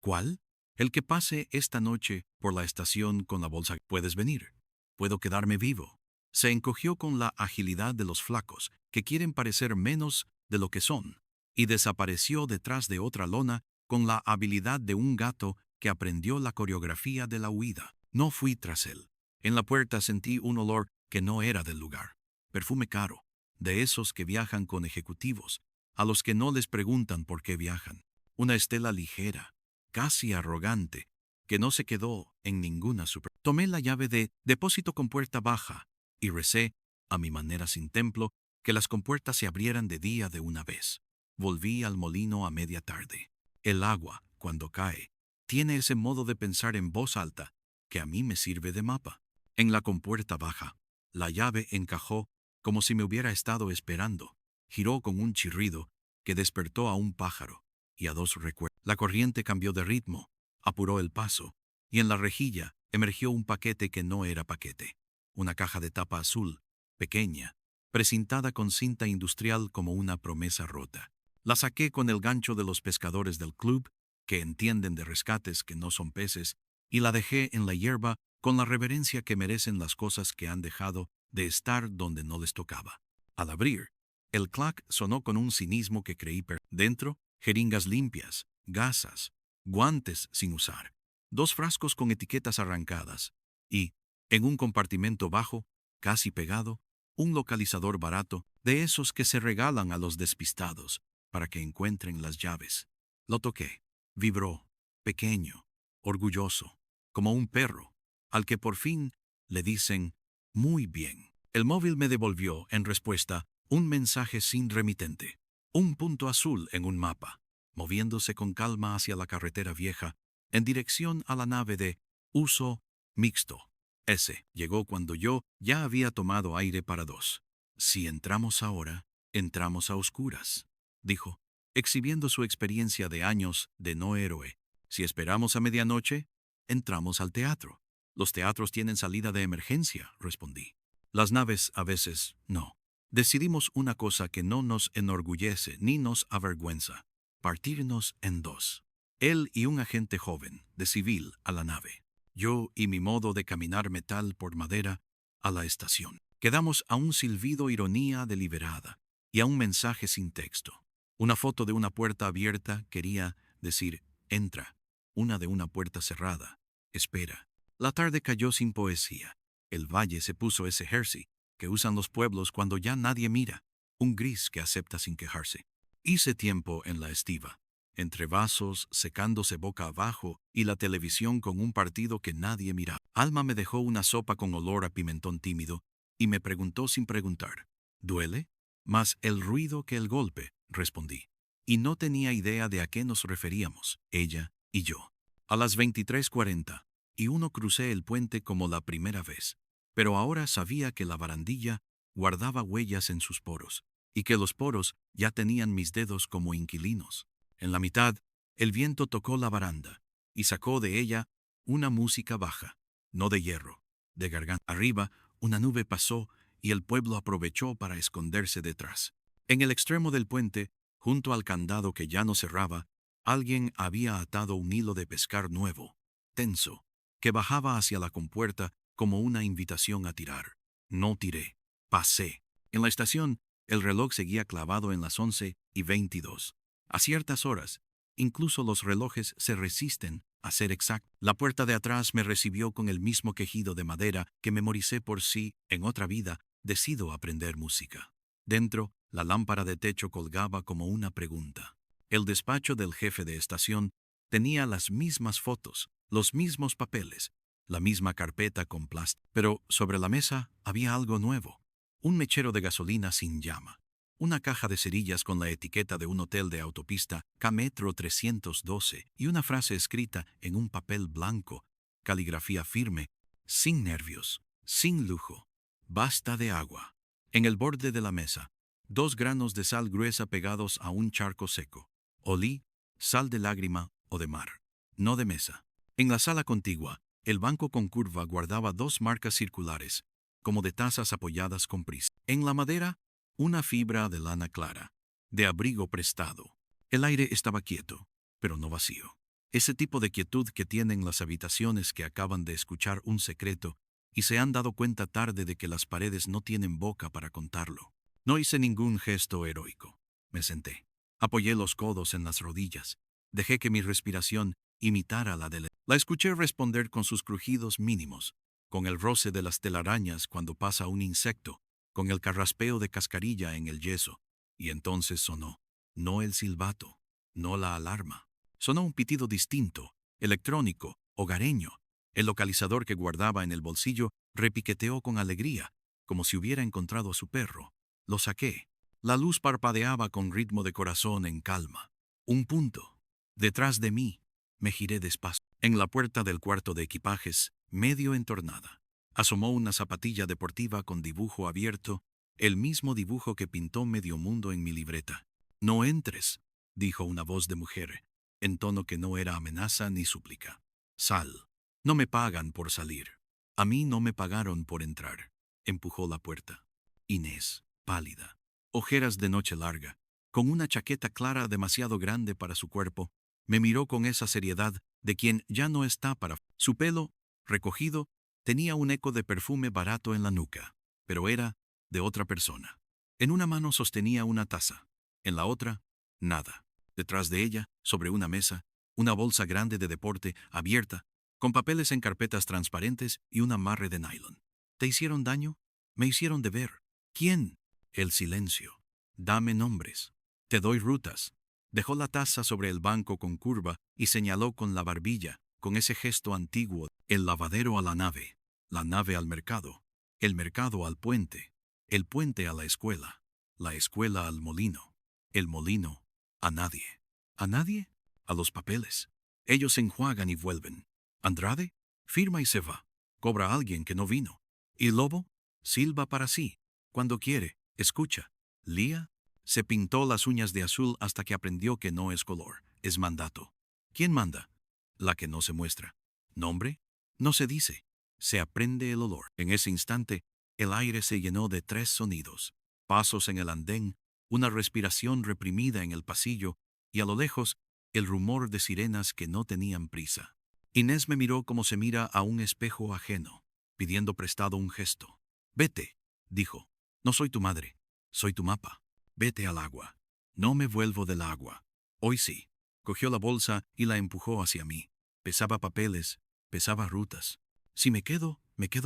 ¿Cuál? El que pase esta noche por la estación con la bolsa. ¿Puedes venir? Puedo quedarme vivo. Se encogió con la agilidad de los flacos, que quieren parecer menos de lo que son, y desapareció detrás de otra lona con la habilidad de un gato que aprendió la coreografía de la huida. No fui tras él. En la puerta sentí un olor que no era del lugar. Perfume caro, de esos que viajan con ejecutivos, a los que no les preguntan por qué viajan. Una estela ligera, casi arrogante, que no se quedó en ninguna super. Tomé la llave de depósito con puerta baja y recé, a mi manera sin templo, que las compuertas se abrieran de día de una vez. Volví al molino a media tarde. El agua, cuando cae, tiene ese modo de pensar en voz alta que a mí me sirve de mapa. En la compuerta baja, la llave encajó como si me hubiera estado esperando. Giró con un chirrido que despertó a un pájaro y a 2 recuerdos. La corriente cambió de ritmo, apuró el paso, y en la rejilla emergió un paquete que no era paquete. Una caja de tapa azul, pequeña, precintada con cinta industrial como una promesa rota. La saqué con el gancho de los pescadores del club, que entienden de rescates que no son peces, y la dejé en la hierba con la reverencia que merecen las cosas que han dejado de estar donde no les tocaba. Al abrir, el clac sonó con un cinismo que creí dentro, jeringas limpias, gasas, guantes sin usar, 2 frascos con etiquetas arrancadas y, En un compartimento bajo, casi pegado, un localizador barato, de esos que se regalan a los despistados para que encuentren las llaves. Lo toqué. Vibró, pequeño, orgulloso, como un perro, al que por fin le dicen, muy bien. El móvil me devolvió, en respuesta, un mensaje sin remitente. Un punto azul en un mapa, moviéndose con calma hacia la carretera vieja, en dirección a la nave de uso mixto. Ese llegó cuando yo ya había tomado aire para dos. Si entramos ahora, entramos a oscuras, dijo, exhibiendo su experiencia de años de no héroe. Si esperamos a medianoche, entramos al teatro. Los teatros tienen salida de emergencia, respondí. Las naves a veces no. Decidimos una cosa que no nos enorgullece ni nos avergüenza: partirnos en dos. Él y un agente joven, de civil, a la nave. Yo y mi modo de caminar metal por madera a la estación. Quedamos a un silbido ironía deliberada y a un mensaje sin texto. Una foto de una puerta abierta quería decir entra, una de una puerta cerrada espera. La tarde cayó sin poesía. El valle se puso ese jersey que usan los pueblos cuando ya nadie mira, un gris que acepta sin quejarse. Hice tiempo en la estiva, entre vasos, secándose boca abajo, y la televisión con un partido que nadie mira. Alma me dejó una sopa con olor a pimentón tímido, y me preguntó sin preguntar, ¿duele? Más el ruido que el golpe, respondí. Y no tenía idea de a qué nos referíamos, ella y yo. A las 23:40, y uno crucé el puente como la primera vez, pero ahora sabía que la barandilla guardaba huellas en sus poros, y que los poros ya tenían mis dedos como inquilinos. En la mitad, el viento tocó la baranda y sacó de ella una música baja, no de hierro, de garganta. Arriba, una nube pasó y el pueblo aprovechó para esconderse detrás. En el extremo del puente, junto al candado que ya no cerraba, alguien había atado un hilo de pescar nuevo, tenso, que bajaba hacia la compuerta como una invitación a tirar. No tiré, pasé. En la estación, el reloj seguía clavado en las 11:22. A ciertas horas, incluso los relojes se resisten a ser exactos. La puerta de atrás me recibió con el mismo quejido de madera que memoricé por si, en otra vida, decido aprender música. Dentro, la lámpara de techo colgaba como una pregunta. El despacho del jefe de estación tenía las mismas fotos, los mismos papeles, la misma carpeta con plástico. Pero sobre la mesa había algo nuevo: un mechero de gasolina sin llama. Una caja de cerillas con la etiqueta de un hotel de autopista K-Metro 312 y una frase escrita en un papel blanco, caligrafía firme, sin nervios, sin lujo. Basta de agua. En el borde de la mesa, 2 granos de sal gruesa pegados a un charco seco. Olí, sal de lágrima o de mar, no de mesa. En la sala contigua, el banco con curva guardaba 2 marcas circulares, como de tazas apoyadas con prisa. En la madera, una fibra de lana clara, de abrigo prestado. El aire estaba quieto, pero no vacío. Ese tipo de quietud que tienen las habitaciones que acaban de escuchar un secreto y se han dado cuenta tarde de que las paredes no tienen boca para contarlo. No hice ningún gesto heroico. Me senté. Apoyé los codos en las rodillas. Dejé que mi respiración imitara la de él. La escuché responder con sus crujidos mínimos, con el roce de las telarañas cuando pasa un insecto, con el carraspeo de cascarilla en el yeso, y entonces sonó, no el silbato, no la alarma. Sonó un pitido distinto, electrónico, hogareño. El localizador que guardaba en el bolsillo repiqueteó con alegría, como si hubiera encontrado a su perro. Lo saqué. La luz parpadeaba con ritmo de corazón en calma. Un punto. Detrás de mí. Me giré despacio. En la puerta del cuarto de equipajes, medio entornada, asomó una zapatilla deportiva con dibujo abierto, el mismo dibujo que pintó medio mundo en mi libreta. No entres, dijo una voz de mujer, en tono que no era amenaza ni súplica. Sal. No me pagan por salir. A mí no me pagaron por entrar. Empujó la puerta. Inés, pálida, ojeras de noche larga, con una chaqueta clara demasiado grande para su cuerpo, me miró con esa seriedad de quien ya no está para... Su pelo, recogido, tenía un eco de perfume barato en la nuca, pero era de otra persona. En una mano sostenía una taza, en la otra, nada. Detrás de ella, sobre una mesa, una bolsa grande de deporte abierta, con papeles en carpetas transparentes y un amarre de nylon. ¿Te hicieron daño? Me hicieron deber. ¿Quién? El silencio. Dame nombres. Te doy rutas. Dejó la taza sobre el banco con curva y señaló con la barbilla, con ese gesto antiguo, el lavadero a la nave al mercado, el mercado al puente, el puente a la escuela al molino, el molino a nadie. ¿A nadie? A los papeles. Ellos se enjuagan y vuelven. Andrade firma y se va. Cobra a alguien que no vino. Y Lobo silba para sí. Cuando quiere, escucha. Lía se pintó las uñas de azul hasta que aprendió que no es color, es mandato. ¿Quién manda? La que no se muestra. ¿Nombre? No se dice. Se aprende el olor. En ese instante, el aire se llenó de 3 sonidos. Pasos en el andén, una respiración reprimida en el pasillo y a lo lejos, el rumor de sirenas que no tenían prisa. Inés me miró como se mira a un espejo ajeno, pidiendo prestado un gesto. Vete, dijo. No soy tu madre, soy tu mapa. Vete al agua. No me vuelvo del agua. Hoy sí. Cogió la bolsa y la empujó hacia mí. Pesaba papeles, pesaba rutas. Si me quedo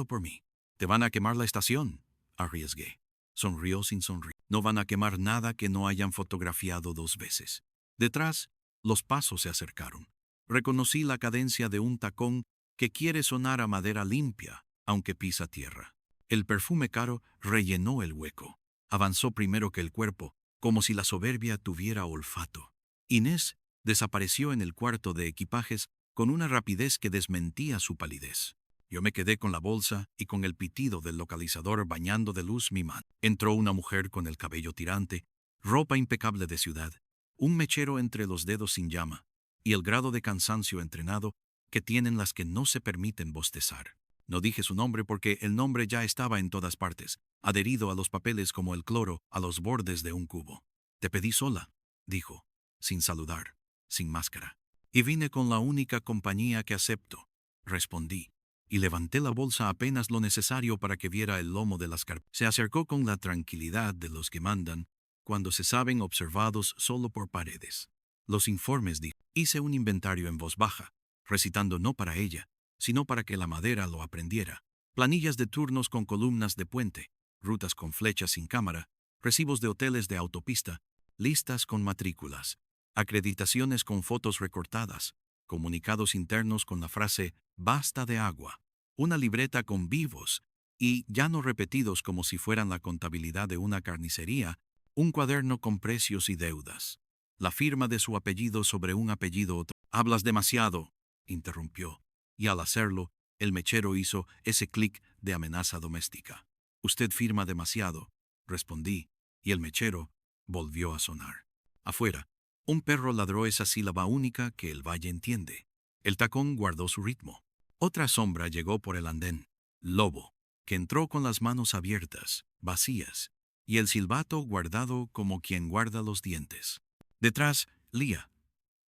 por mí. Te van a quemar la estación, arriesgué. Sonrió sin sonreír. No van a quemar nada que no hayan fotografiado 2 veces. Detrás, los pasos se acercaron. Reconocí la cadencia de un tacón que quiere sonar a madera limpia, aunque pisa tierra. El perfume caro rellenó el hueco. Avanzó primero que el cuerpo, como si la soberbia tuviera olfato. Inés desapareció en el cuarto de equipajes con una rapidez que desmentía su palidez. Yo me quedé con la bolsa y con el pitido del localizador bañando de luz mi mano. Entró una mujer con el cabello tirante, ropa impecable de ciudad, un mechero entre los dedos sin llama, y el grado de cansancio entrenado que tienen las que no se permiten bostezar. No dije su nombre porque el nombre ya estaba en todas partes, adherido a los papeles como el cloro a los bordes de un cubo. Te pedí sola, dijo, sin saludar, sin máscara. Y vine con la única compañía que acepto, respondí, y levanté la bolsa apenas lo necesario para que viera el lomo de las carpetas. Se acercó con la tranquilidad de los que mandan cuando se saben observados solo por paredes. Los informes, dijo. Hice un inventario en voz baja, recitando no para ella, sino para que la madera lo aprendiera. Planillas de turnos con columnas de puente, rutas con flechas sin cámara, recibos de hoteles de autopista, listas con matrículas, acreditaciones con fotos recortadas, comunicados internos con la frase «basta de agua», una libreta con vivos y, ya no repetidos como si fueran la contabilidad de una carnicería, un cuaderno con precios y deudas. La firma de su apellido sobre un apellido. «Hablas demasiado», interrumpió, y al hacerlo, el mechero hizo ese clic de amenaza doméstica. «Usted firma demasiado», respondí, y el mechero volvió a sonar. Afuera, un perro ladró esa sílaba única que el valle entiende. El tacón guardó su ritmo. Otra sombra llegó por el andén. Lobo, que entró con las manos abiertas, vacías, y el silbato guardado como quien guarda los dientes. Detrás, Lía,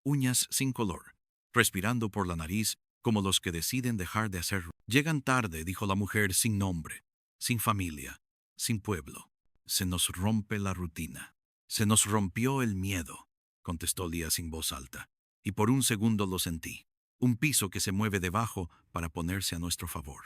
uñas sin color, respirando por la nariz como los que deciden dejar de hacer. Llegan tarde, dijo la mujer sin nombre, sin familia, sin pueblo. Se nos rompe la rutina. Se nos rompió el miedo, contestó Lía sin voz alta, y por un segundo lo sentí. Un piso que se mueve debajo para ponerse a nuestro favor.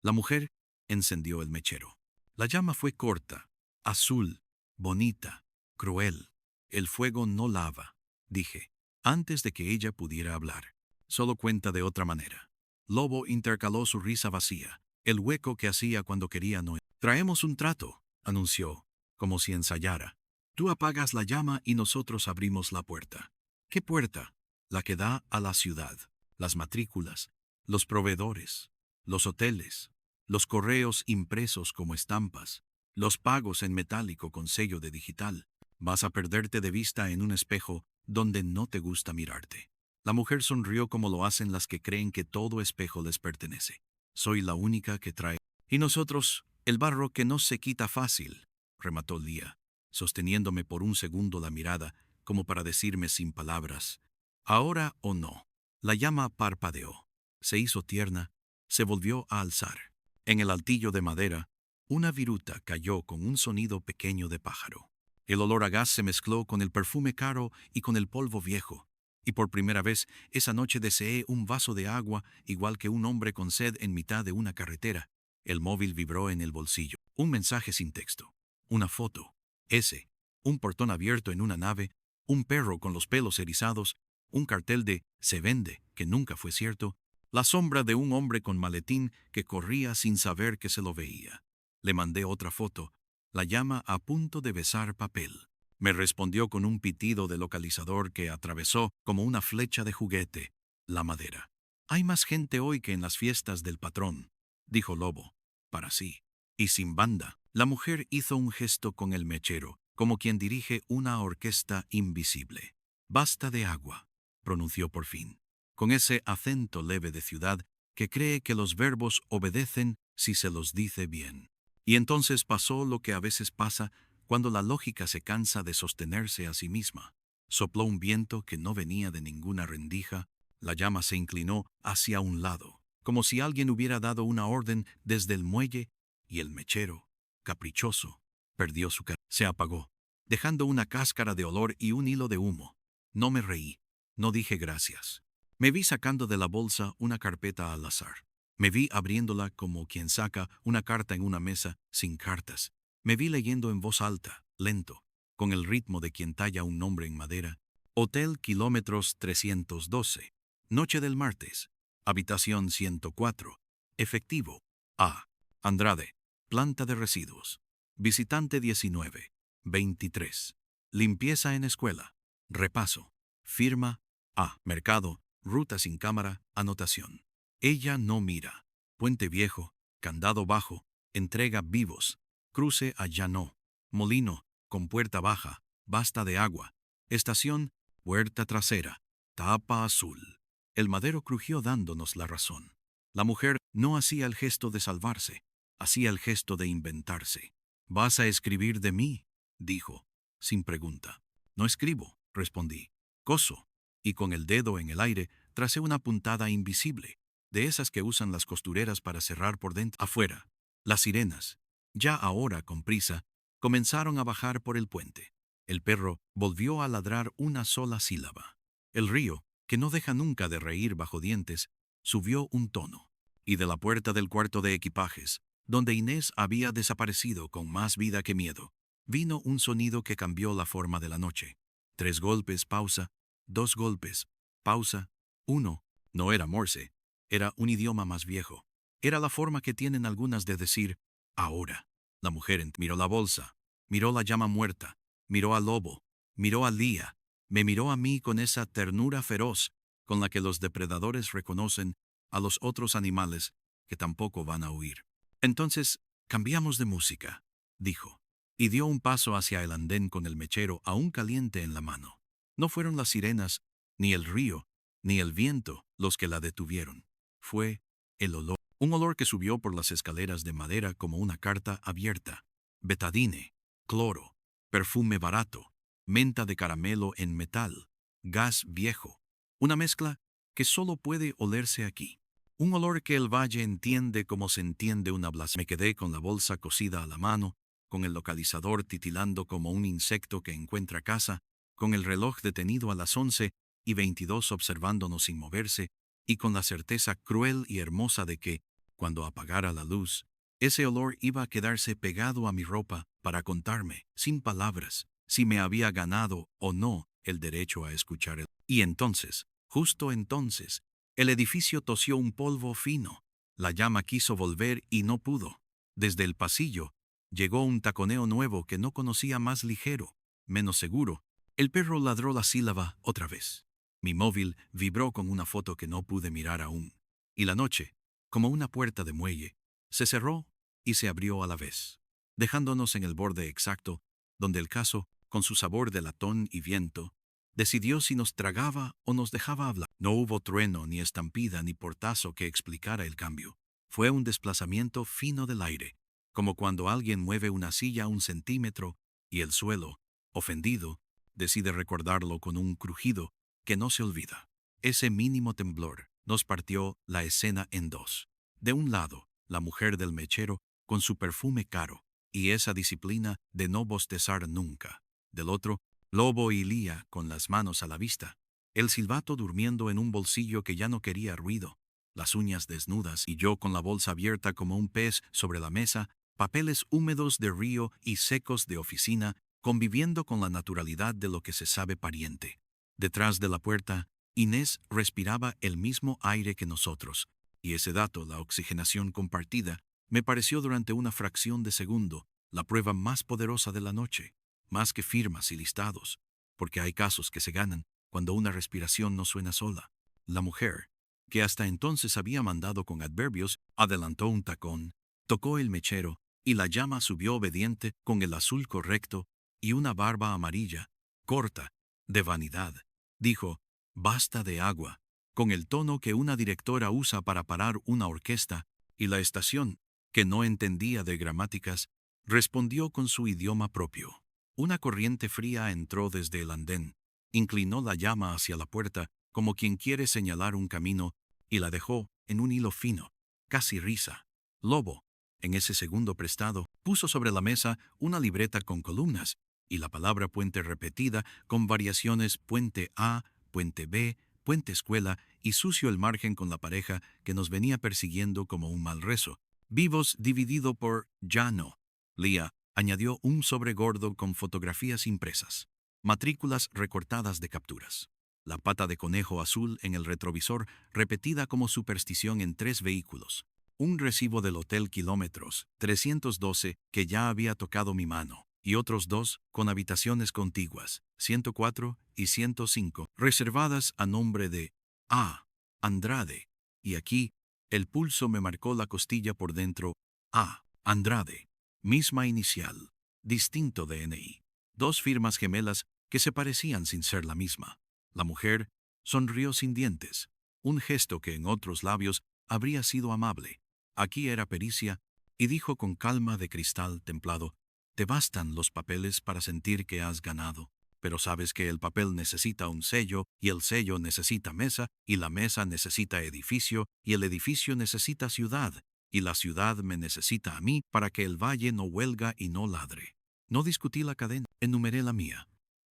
La mujer encendió el mechero. La llama fue corta, azul, bonita, cruel. El fuego no lava, dije, antes de que ella pudiera hablar. Solo cuenta de otra manera. Lobo intercaló su risa vacía, el hueco que hacía cuando quería no. Traemos un trato, anunció, como si ensayara. Tú apagas la llama y nosotros abrimos la puerta. ¿Qué puerta? La que da a la ciudad. Las matrículas, los proveedores, los hoteles, los correos impresos como estampas, los pagos en metálico con sello de digital. Vas a perderte de vista en un espejo donde no te gusta mirarte. La mujer sonrió como lo hacen las que creen que todo espejo les pertenece. Soy la única que trae. Y nosotros, el barro que no se quita fácil, remató Lía, sosteniéndome por un segundo la mirada como para decirme sin palabras, ahora o no. La llama parpadeó, se hizo tierna, se volvió a alzar. En el altillo de madera, una viruta cayó con un sonido pequeño de pájaro. El olor a gas se mezcló con el perfume caro y con el polvo viejo, Y por primera vez, esa noche deseé un vaso de agua, igual que un hombre con sed en mitad de una carretera. El móvil vibró en el bolsillo. Un mensaje sin texto. Una foto. Ese. Un portón abierto en una nave. Un perro con los pelos erizados. Un cartel de "se vende", que nunca fue cierto. La sombra de un hombre con maletín que corría sin saber que se lo veía. Le mandé otra foto. La llama a punto de besar papel. Me respondió con un pitido de localizador que atravesó como una flecha de juguete la madera. Hay más gente hoy que en las fiestas del patrón, dijo Lobo, para sí. Y sin banda, la mujer hizo un gesto con el mechero, como quien dirige una orquesta invisible. Basta de agua, pronunció por fin, con ese acento leve de ciudad que cree que los verbos obedecen si se los dice bien. Y entonces pasó lo que a veces pasa cuando la lógica se cansa de sostenerse a sí misma. Sopló un viento que no venía de ninguna rendija, la llama se inclinó hacia un lado, como si alguien hubiera dado una orden desde el muelle, y el mechero, caprichoso, perdió su cara. Se apagó, dejando una cáscara de olor y un hilo de humo. No me reí, no dije gracias. Me vi sacando de la bolsa una carpeta al azar. Me vi abriéndola como quien saca una carta en una mesa sin cartas. Me vi leyendo en voz alta, lento, con el ritmo de quien talla un nombre en madera. Hotel Kilómetros 312. Noche del martes. Habitación 104. Efectivo. A. Andrade. Planta de residuos. Visitante 19. 23. Limpieza en escuela. Repaso. Firma. A. Mercado. Ruta sin cámara. Anotación. Ella no mira. Puente viejo. Candado bajo. Entrega vivos. Cruce allá no. Molino, con puerta baja, basta de agua. Estación, puerta trasera, tapa azul. El madero crujió dándonos la razón. La mujer no hacía el gesto de salvarse, hacía el gesto de inventarse. «¿Vas a escribir de mí?», dijo, sin pregunta. «No escribo», respondí. «Coso», y con el dedo en el aire tracé una puntada invisible, de esas que usan las costureras para cerrar por dentro. Afuera, las sirenas, ya ahora con prisa, comenzaron a bajar por el puente. El perro volvió a ladrar una sola sílaba. El río, que no deja nunca de reír bajo dientes, subió un tono. Y de la puerta del cuarto de equipajes, donde Inés había desaparecido con más vida que miedo, vino un sonido que cambió la forma de la noche. 3 golpes, pausa, 2 golpes, pausa, 1. No era Morse, era un idioma más viejo. Era la forma que tienen algunas de decir «ahora». La mujer miró la bolsa, miró la llama muerta, miró al lobo, miró a Lía, me miró a mí con esa ternura feroz con la que los depredadores reconocen a los otros animales que tampoco van a huir. Entonces, cambiamos de música, dijo, y dio un paso hacia el andén con el mechero aún caliente en la mano. No fueron las sirenas, ni el río, ni el viento los que la detuvieron. Fue el olor. Un olor que subió por las escaleras de madera como una carta abierta. Betadine, cloro, perfume barato, menta de caramelo en metal, gas viejo. Una mezcla que solo puede olerse aquí. Un olor que el valle entiende como se entiende una blasfemia. Me quedé con la bolsa cosida a la mano, con el localizador titilando como un insecto que encuentra caza, con el reloj detenido a las 11:22 observándonos sin moverse, y con la certeza cruel y hermosa de que, cuando apagara la luz, ese olor iba a quedarse pegado a mi ropa para contarme, sin palabras, si me había ganado o no el derecho a escuchar. Y entonces, justo entonces, el edificio tosió un polvo fino. La llama quiso volver y no pudo. Desde el pasillo, llegó un taconeo nuevo que no conocía, más ligero, menos seguro. El perro ladró la sílaba otra vez. Mi móvil vibró con una foto que no pude mirar aún. Y la noche, como una puerta de muelle, se cerró y se abrió a la vez, dejándonos en el borde exacto, donde el caso, con su sabor de latón y viento, decidió si nos tragaba o nos dejaba hablar. No hubo trueno, ni estampida, ni portazo que explicara el cambio. Fue un desplazamiento fino del aire, como cuando alguien mueve una silla 1 centímetro y el suelo, ofendido, decide recordarlo con un crujido que no se olvida. Ese mínimo temblor nos partió la escena en dos. De un lado, la mujer del mechero con su perfume caro y esa disciplina de no bostezar nunca. Del otro, Lobo y Lía con las manos a la vista. el silbato durmiendo en un bolsillo que ya no quería ruido, las uñas desnudas y yo con la bolsa abierta como un pez sobre la mesa, papeles húmedos de río y secos de oficina, conviviendo con la naturalidad de lo que se sabe pariente. Detrás de la puerta, Inés respiraba el mismo aire que nosotros, y ese dato, la oxigenación compartida, me pareció durante una fracción de segundo la prueba más poderosa de la noche, más que firmas y listados, porque hay casos que se ganan cuando una respiración no suena sola. La mujer, que hasta entonces había mandado con adverbios, adelantó un tacón, tocó el mechero, y la llama subió obediente con el azul correcto y una barba amarilla, corta, de vanidad. Dijo, «Basta de agua», con el tono que una directora usa para parar una orquesta, y la estación, que no entendía de gramáticas, respondió con su idioma propio. Una corriente fría entró desde el andén, inclinó la llama hacia la puerta como quien quiere señalar un camino y la dejó en un hilo fino, casi risa. Lobo, en ese segundo prestado, puso sobre la mesa una libreta con columnas y la palabra puente repetida con variaciones puente A, puente B, puente escuela y sucio el margen con la pareja que nos venía persiguiendo como un mal rezo. Vivos dividido por ya no. Lía añadió un sobre gordo con fotografías impresas, matrículas recortadas de capturas. La pata de conejo azul en el retrovisor repetida como superstición en 3 vehículos. Un recibo del Hotel Kilómetros 312 que ya había tocado mi mano, y otros 2 con habitaciones contiguas, 104 y 105, reservadas a nombre de A. Andrade. Y aquí, el pulso me marcó la costilla por dentro. A. Andrade. Misma inicial. Distinto DNI. 2 firmas gemelas que se parecían sin ser la misma. La mujer sonrió sin dientes, un gesto que en otros labios habría sido amable. Aquí era pericia, y dijo con calma de cristal templado, «Te bastan los papeles para sentir que has ganado, pero sabes que el papel necesita un sello, y el sello necesita mesa, y la mesa necesita edificio, y el edificio necesita ciudad, y la ciudad me necesita a mí para que el valle no huelga y no ladre». No discutí la cadena, enumeré la mía.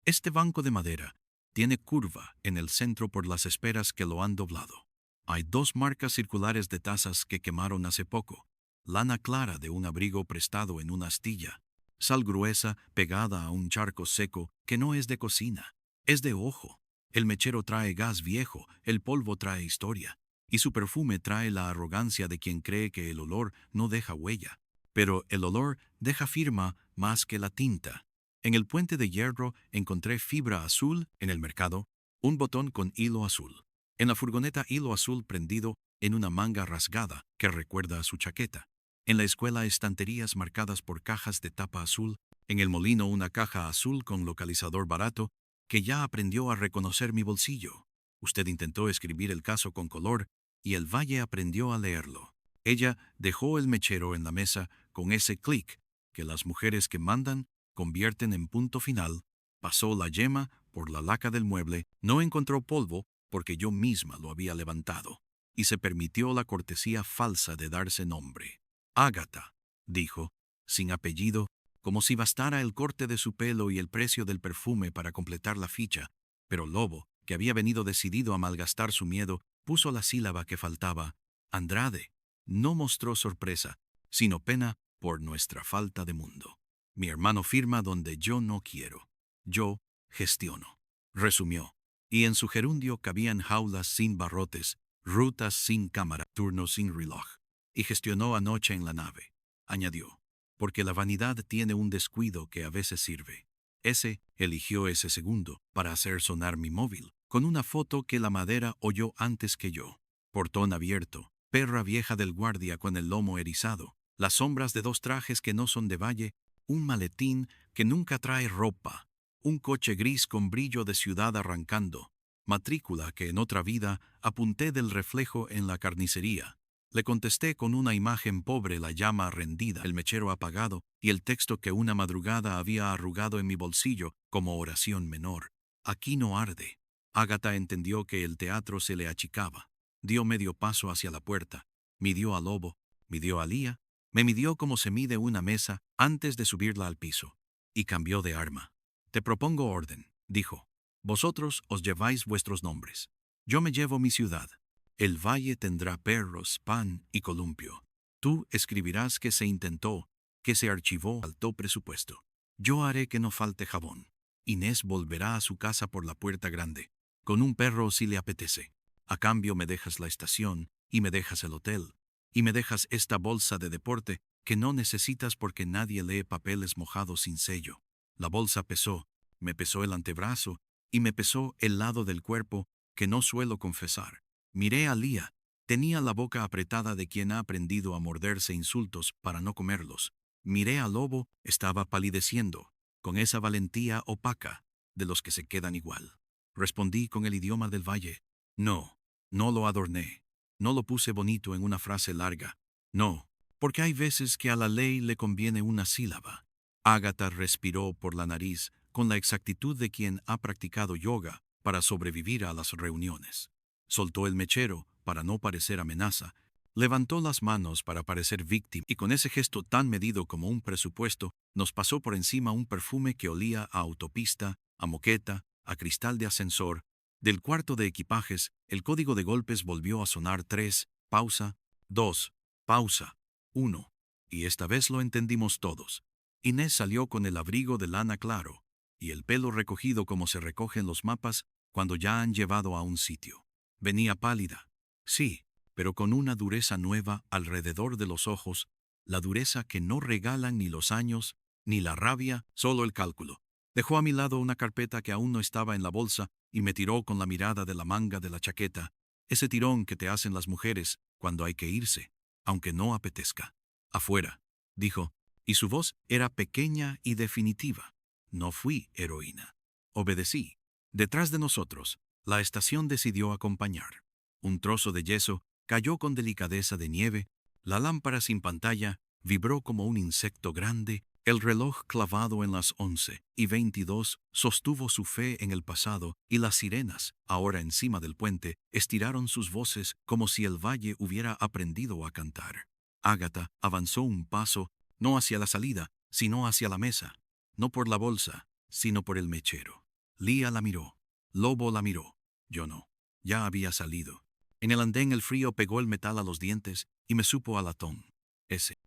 Este banco de madera tiene curva en el centro por las esperas que lo han doblado. Hay 2 marcas circulares de tazas que quemaron hace poco. Lana clara de un abrigo prestado en una astilla. Sal gruesa pegada a un charco seco que no es de cocina, es de ojo. El mechero trae gas viejo, el polvo trae historia, y su perfume trae la arrogancia de quien cree que el olor no deja huella. Pero el olor deja firma más que la tinta. En el puente de hierro encontré fibra azul en el mercado, un botón con hilo azul. En la furgoneta hilo azul prendido en una manga rasgada que recuerda a su chaqueta. En la escuela estanterías marcadas por cajas de tapa azul. En el molino una caja azul con localizador barato que ya aprendió a reconocer mi bolsillo. Usted intentó escribir el caso con color y el valle aprendió a leerlo. Ella dejó el mechero en la mesa con ese clic que las mujeres que mandan convierten en punto final, pasó la yema por la laca del mueble, no encontró polvo porque yo misma lo había levantado, y se permitió la cortesía falsa de darse nombre. Ágata, dijo, sin apellido, como si bastara el corte de su pelo y el precio del perfume para completar la ficha, pero Lobo, que había venido decidido a malgastar su miedo, puso la sílaba que faltaba. Andrade. No mostró sorpresa, sino pena por nuestra falta de mundo. Mi hermano firma donde yo no quiero. Yo gestiono. Resumió. Y en su gerundio cabían jaulas sin barrotes, rutas sin cámara, turnos sin reloj. Y gestionó anoche en la nave. Añadió. Porque la vanidad tiene un descuido que a veces sirve. Ese eligió ese segundo para hacer sonar mi móvil, con una foto que la madera oyó antes que yo. Portón abierto, perra vieja del guardia con el lomo erizado, las sombras de 2 trajes que no son de valle, un maletín que nunca trae ropa, un coche gris con brillo de ciudad arrancando, matrícula que en otra vida apunté del reflejo en la carnicería. Le contesté con una imagen pobre, la llama rendida, el mechero apagado y el texto que una madrugada había arrugado en mi bolsillo como oración menor. Aquí no arde. Ágata entendió que el teatro se le achicaba. Dio medio paso hacia la puerta, midió a Lobo, midió a Lía, me midió como se mide una mesa antes de subirla al piso, y cambió de arma. Te propongo orden, dijo. Vosotros os lleváis vuestros nombres. Yo me llevo mi ciudad. El valle tendrá perros, pan y columpio. Tú escribirás que se intentó, que se archivó, faltó presupuesto. Yo haré que no falte jabón. Inés volverá a su casa por la puerta grande, con un perro si le apetece. A cambio me dejas la estación, y me dejas el hotel, y me dejas esta bolsa de deporte que no necesitas porque nadie lee papeles mojados sin sello. La bolsa pesó, me pesó el antebrazo, y me pesó el lado del cuerpo que no suelo confesar. Miré a Lía. Tenía la boca apretada de quien ha aprendido a morderse insultos para no comerlos. Miré a Lobo, estaba palideciendo, con esa valentía opaca de los que se quedan igual. Respondí con el idioma del valle. No, no lo adorné. No lo puse bonito en una frase larga. No, porque hay veces que a la ley le conviene una sílaba. Ágata respiró por la nariz con la exactitud de quien ha practicado yoga para sobrevivir a las reuniones. Soltó el mechero para no parecer amenaza, levantó las manos para parecer víctima y con ese gesto tan medido como un presupuesto nos pasó por encima un perfume que olía a autopista, a moqueta, a cristal de ascensor. Del cuarto de equipajes, el código de golpes volvió a sonar 3, pausa, 2, pausa, 1. Y esta vez lo entendimos todos. Inés salió con el abrigo de lana claro y el pelo recogido como se recogen los mapas cuando ya han llevado a un sitio. Venía pálida, sí, pero con una dureza nueva alrededor de los ojos, la dureza que no regalan ni los años, ni la rabia, solo el cálculo. Dejó a mi lado una carpeta que aún no estaba en la bolsa y me tiró con la mirada de la manga de la chaqueta, ese tirón que te hacen las mujeres cuando hay que irse, aunque no apetezca. Afuera, dijo, y su voz era pequeña y definitiva. No fui heroína. Obedecí. Detrás de nosotros, la estación decidió acompañar. Un trozo de yeso cayó con delicadeza de nieve, la lámpara sin pantalla vibró como un insecto grande, el reloj clavado en las 11:22 sostuvo su fe en el pasado y las sirenas, ahora encima del puente, estiraron sus voces como si el valle hubiera aprendido a cantar. Ágata avanzó un paso, no hacia la salida, sino hacia la mesa, no por la bolsa, sino por el mechero. Lía la miró. Lobo la miró. Yo no. Ya había salido. En el andén el frío pegó el metal a los dientes y me supo a latón.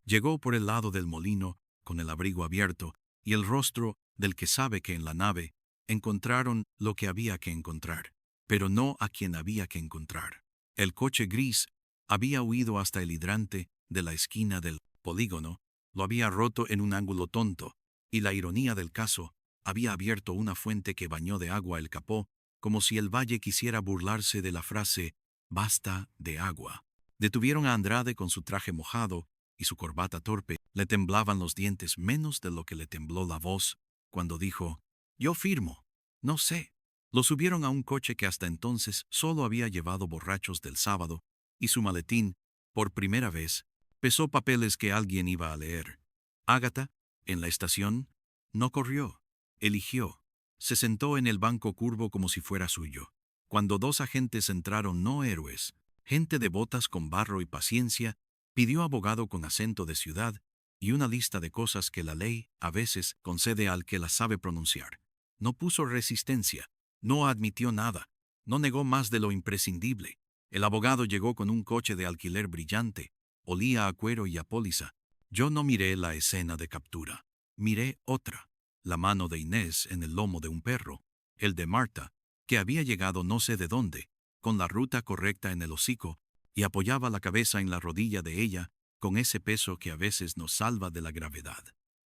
Llegó por el lado del molino, con el abrigo abierto, y el rostro del que sabe que en la nave encontraron lo que había que encontrar, pero no a quien había que encontrar. El coche gris había huido hasta el hidrante de la esquina del polígono, lo había roto en un ángulo tonto, y la ironía del caso, había abierto una fuente que bañó de agua el capó, como si el valle quisiera burlarse de la frase «basta de agua». Detuvieron a Andrade con su traje mojado y su corbata torpe. Le temblaban los dientes menos de lo que le tembló la voz cuando dijo «Yo firmo, no sé». Lo subieron a un coche que hasta entonces solo había llevado borrachos del sábado, y su maletín, por primera vez, pesó papeles que alguien iba a leer. Ágata, en la estación, no corrió. Eligió. Se sentó en el banco curvo como si fuera suyo. Cuando dos agentes entraron, no héroes, gente de botas con barro y paciencia, pidió abogado con acento de ciudad y una lista de cosas que la ley, a veces, concede al que las sabe pronunciar. No puso resistencia, no admitió nada, no negó más de lo imprescindible. El abogado llegó con un coche de alquiler brillante, olía a cuero y a póliza. Yo no miré la escena de captura, miré otra. La mano de Inés en el lomo de un perro, el de Marta, que había llegado no sé de dónde, con la ruta correcta en el hocico, y apoyaba la cabeza en la rodilla de ella, con ese peso que a veces nos salva de la gravedad.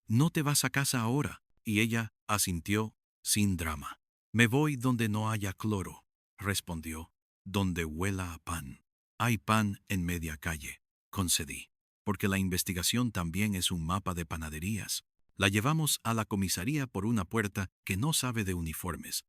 «No te vas a casa ahora», y ella asintió, sin drama. «Me voy donde no haya cloro», respondió, «donde huela a pan». «Hay pan en media calle», concedí, porque la investigación también es un mapa de panaderías. La llevamos a la comisaría por una puerta que no sabe de uniformes.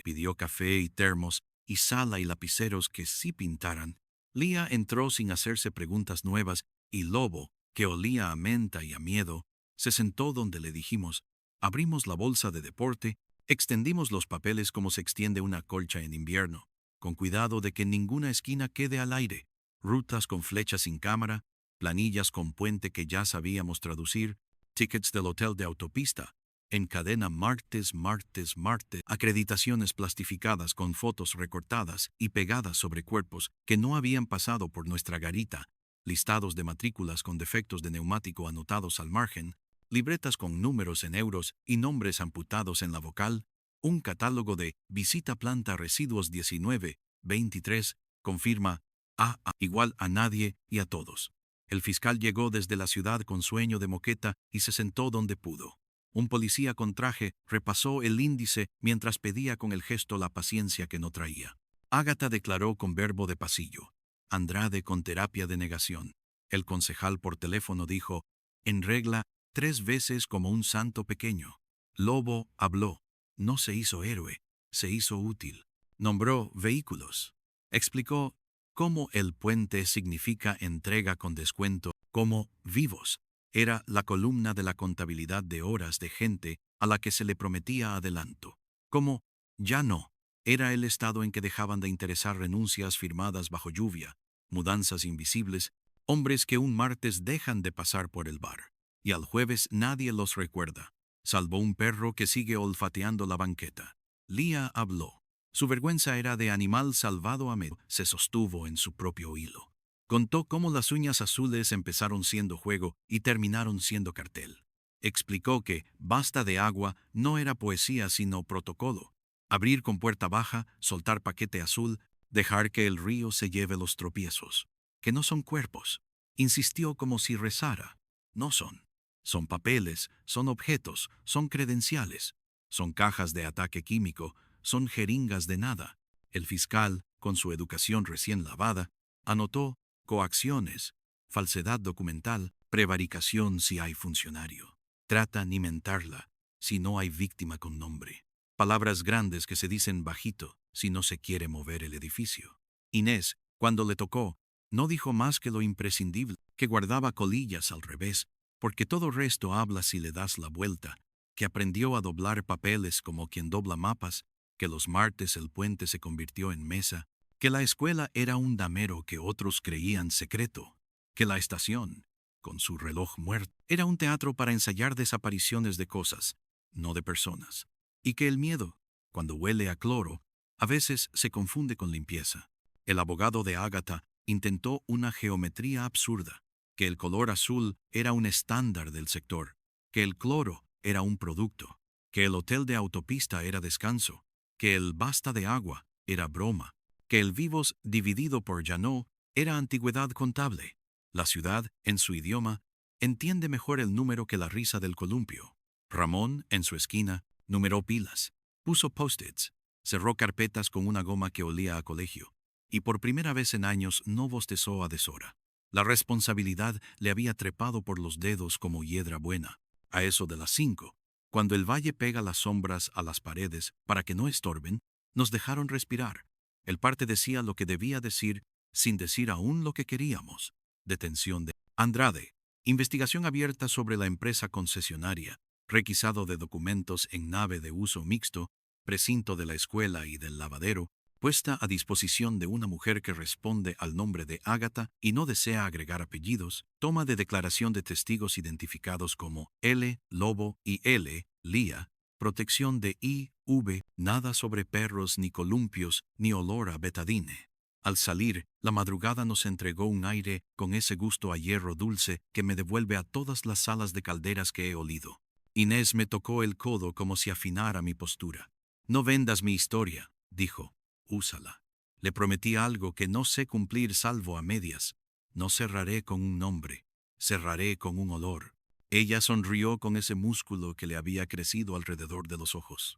Pidió café y termos y sala y lapiceros que sí pintaran. Lía entró sin hacerse preguntas nuevas y Lobo, que olía a menta y a miedo, se sentó donde le dijimos. Abrimos la bolsa de deporte, extendimos los papeles como se extiende una colcha en invierno, con cuidado de que ninguna esquina quede al aire. Rutas con flechas sin cámara, planillas con puente que ya sabíamos traducir, tickets del hotel de autopista, en cadena martes, martes, martes, acreditaciones plastificadas con fotos recortadas y pegadas sobre cuerpos que no habían pasado por nuestra garita, listados de matrículas con defectos de neumático anotados al margen, libretas con números en euros y nombres amputados en la vocal, un catálogo de visita planta residuos 19-23, confirma a igual a nadie y a todos. El fiscal llegó desde la ciudad con sueño de moqueta y se sentó donde pudo. Un policía con traje repasó el índice mientras pedía con el gesto la paciencia que no traía. Ágata declaró con verbo de pasillo. Andrade con terapia de negación. El concejal por teléfono dijo, en regla, 3 veces como un santo pequeño. Lobo habló. No se hizo héroe, se hizo útil. Nombró vehículos. Explicó cómo el puente significa entrega con descuento, como vivos. Era la columna de la contabilidad de horas de gente a la que se le prometía adelanto. Como ya no, era el estado en que dejaban de interesar renuncias firmadas bajo lluvia, mudanzas invisibles, hombres que un martes dejan de pasar por el bar, y al jueves nadie los recuerda, salvo un perro que sigue olfateando la banqueta. Lía habló. Su vergüenza era de animal salvado a medio, se sostuvo en su propio hilo. Contó cómo las uñas azules empezaron siendo juego y terminaron siendo cartel. Explicó que basta de agua no era poesía sino protocolo. Abrir con puerta baja, soltar paquete azul, dejar que el río se lleve los tropiezos. Que no son cuerpos. Insistió como si rezara. No son. Son papeles, son objetos, son credenciales. Son cajas de ataque químico, son jeringas de nada. El fiscal, con su educación recién lavada, anotó coacciones, falsedad documental, prevaricación si hay funcionario. Trata ni mentarla si no hay víctima con nombre. Palabras grandes que se dicen bajito si no se quiere mover el edificio. Inés, cuando le tocó, no dijo más que lo imprescindible, que guardaba colillas al revés, porque todo resto habla si le das la vuelta, que aprendió a doblar papeles como quien dobla mapas, que los martes el puente se convirtió en mesa, que la escuela era un damero que otros creían secreto, que la estación, con su reloj muerto, era un teatro para ensayar desapariciones de cosas, no de personas, y que el miedo, cuando huele a cloro, a veces se confunde con limpieza. El abogado de Ágata intentó una geometría absurda, que el color azul era un estándar del sector, que el cloro era un producto, que el hotel de autopista era descanso, que el basta de agua era broma, que el vivos dividido por Janot era antigüedad contable. La ciudad, en su idioma, entiende mejor el número que la risa del columpio. Ramón, en su esquina, numeró pilas, puso post-its, cerró carpetas con una goma que olía a colegio, y por primera vez en años no bostezó a deshora. La responsabilidad le había trepado por los dedos como hiedra buena. A eso de las 5, cuando el valle pega las sombras a las paredes para que no estorben, nos dejaron respirar. El parte decía lo que debía decir sin decir aún lo que queríamos. Detención de Andrade. Investigación abierta sobre la empresa concesionaria. Requisado de documentos en nave de uso mixto, precinto de la escuela y del lavadero, puesta a disposición de una mujer que responde al nombre de Ágata y no desea agregar apellidos, toma de declaración de testigos identificados como L, Lobo y L, Lía, protección de I.V., nada sobre perros ni columpios ni olor a betadine. Al salir, la madrugada nos entregó un aire con ese gusto a hierro dulce que me devuelve a todas las salas de calderas que he olido. Inés me tocó el codo como si afinara mi postura. No vendas mi historia, dijo. Úsala. Le prometí algo que no sé cumplir salvo a medias. No cerraré con un nombre, cerraré con un olor. Ella sonrió con ese músculo que le había crecido alrededor de los ojos.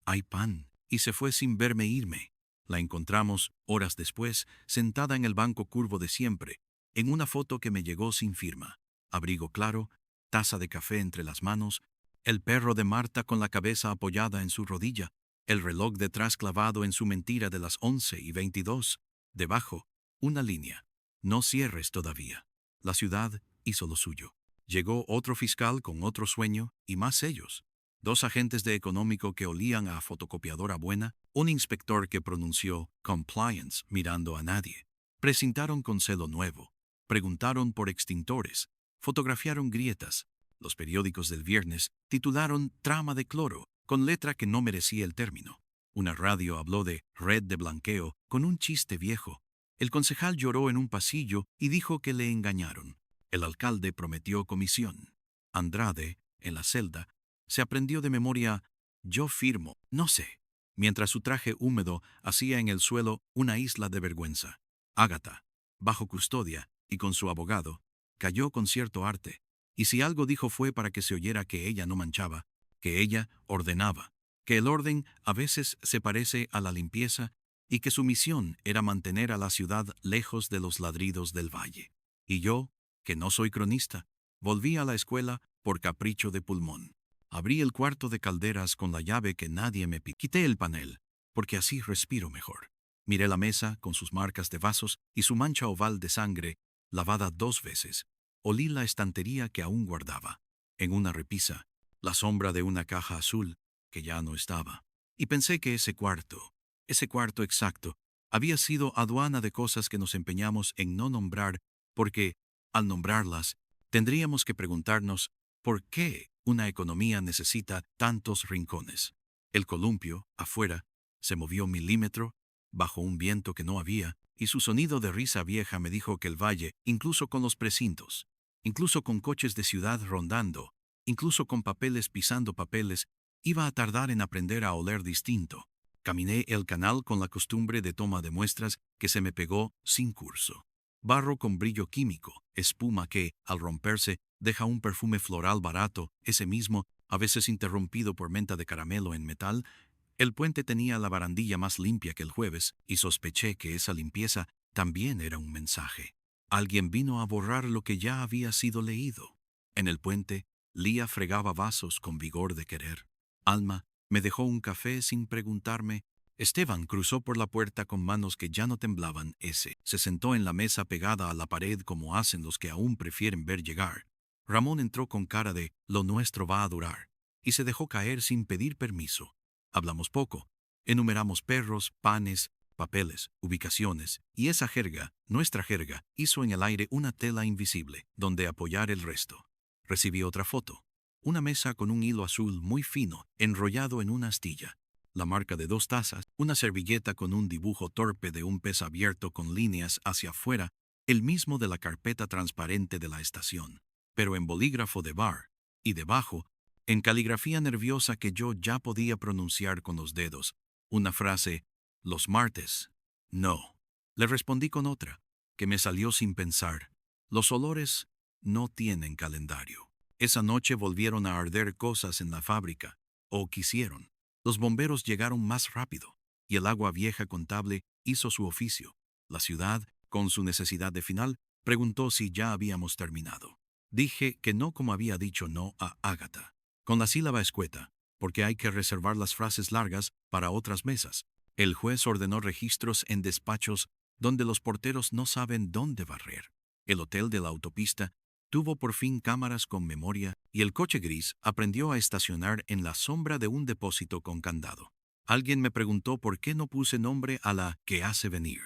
Hay pan, y se fue sin verme irme. La encontramos, horas después, sentada en el banco curvo de siempre, en una foto que me llegó sin firma. Abrigo claro, taza de café entre las manos, el perro de Marta con la cabeza apoyada en su rodilla, el reloj detrás clavado en su mentira de las 11:22. Debajo, una línea. No cierres todavía. La ciudad hizo lo suyo. Llegó otro fiscal con otro sueño y más sellos. 2 agentes de económico que olían a fotocopiadora buena, un inspector que pronunció compliance mirando a nadie. Precintaron con celo nuevo. Preguntaron por extintores. Fotografiaron grietas. Los periódicos del viernes titularon Trama de cloro, con letra que no merecía el término. Una radio habló de red de blanqueo con un chiste viejo. El concejal lloró en un pasillo y dijo que le engañaron. El alcalde prometió comisión. Andrade, en la celda, se aprendió de memoria «Yo firmo, no sé», mientras su traje húmedo hacía en el suelo una isla de vergüenza. Ágata, bajo custodia y con su abogado, cayó con cierto arte, y si algo dijo fue para que se oyera que ella no manchaba, que ella ordenaba, que el orden a veces se parece a la limpieza y que su misión era mantener a la ciudad lejos de los ladridos del valle. Y yo, que no soy cronista, volví a la escuela por capricho de pulmón. Abrí el cuarto de calderas con la llave que nadie me pidió. Quité el panel, porque así respiro mejor. Miré la mesa con sus marcas de vasos y su mancha oval de sangre, lavada 2 veces. Olí la estantería que aún guardaba. En una repisa, la sombra de una caja azul, que ya no estaba. Y pensé que ese cuarto exacto, había sido aduana de cosas que nos empeñamos en no nombrar, porque, al nombrarlas, tendríamos que preguntarnos por qué una economía necesita tantos rincones. El columpio, afuera, se movió milímetro, bajo un viento que no había, y su sonido de risa vieja me dijo que el valle, incluso con los precintos, incluso con coches de ciudad rondando, incluso con papeles pisando papeles, iba a tardar en aprender a oler distinto. Caminé el canal con la costumbre de toma de muestras que se me pegó sin curso. Barro con brillo químico, espuma que, al romperse, deja un perfume floral barato, ese mismo, a veces interrumpido por menta de caramelo en metal. El puente tenía la barandilla más limpia que el jueves, y sospeché que esa limpieza también era un mensaje. Alguien vino a borrar lo que ya había sido leído. En el puente, Lía fregaba vasos con vigor de querer. Alma me dejó un café sin preguntarme. Esteban cruzó por la puerta con manos que ya no temblaban. Se sentó en la mesa pegada a la pared como hacen los que aún prefieren ver llegar. Ramón entró con cara de «lo nuestro va a durar» y se dejó caer sin pedir permiso. Hablamos poco. Enumeramos perros, panes, papeles, ubicaciones, y esa jerga, nuestra jerga, hizo en el aire una tela invisible, donde apoyar el resto. Recibí otra foto. Una mesa con un hilo azul muy fino, enrollado en una astilla. La marca de 2 tazas, una servilleta con un dibujo torpe de un pez abierto con líneas hacia afuera, el mismo de la carpeta transparente de la estación, pero en bolígrafo de bar, y debajo, en caligrafía nerviosa que yo ya podía pronunciar con los dedos, una frase, «los martes». No. Le respondí con otra, que me salió sin pensar. Los olores no tienen calendario. Esa noche volvieron a arder cosas en la fábrica, o quisieron. Los bomberos llegaron más rápido, y el agua vieja contable hizo su oficio. La ciudad, con su necesidad de final, preguntó si ya habíamos terminado. Dije que no, como había dicho no a Ágata, con la sílaba escueta, porque hay que reservar las frases largas para otras mesas. El juez ordenó registros en despachos donde los porteros no saben dónde barrer. El hotel de la autopista tuvo por fin cámaras con memoria y el coche gris aprendió a estacionar en la sombra de un depósito con candado. Alguien me preguntó por qué no puse nombre a la que hace venir.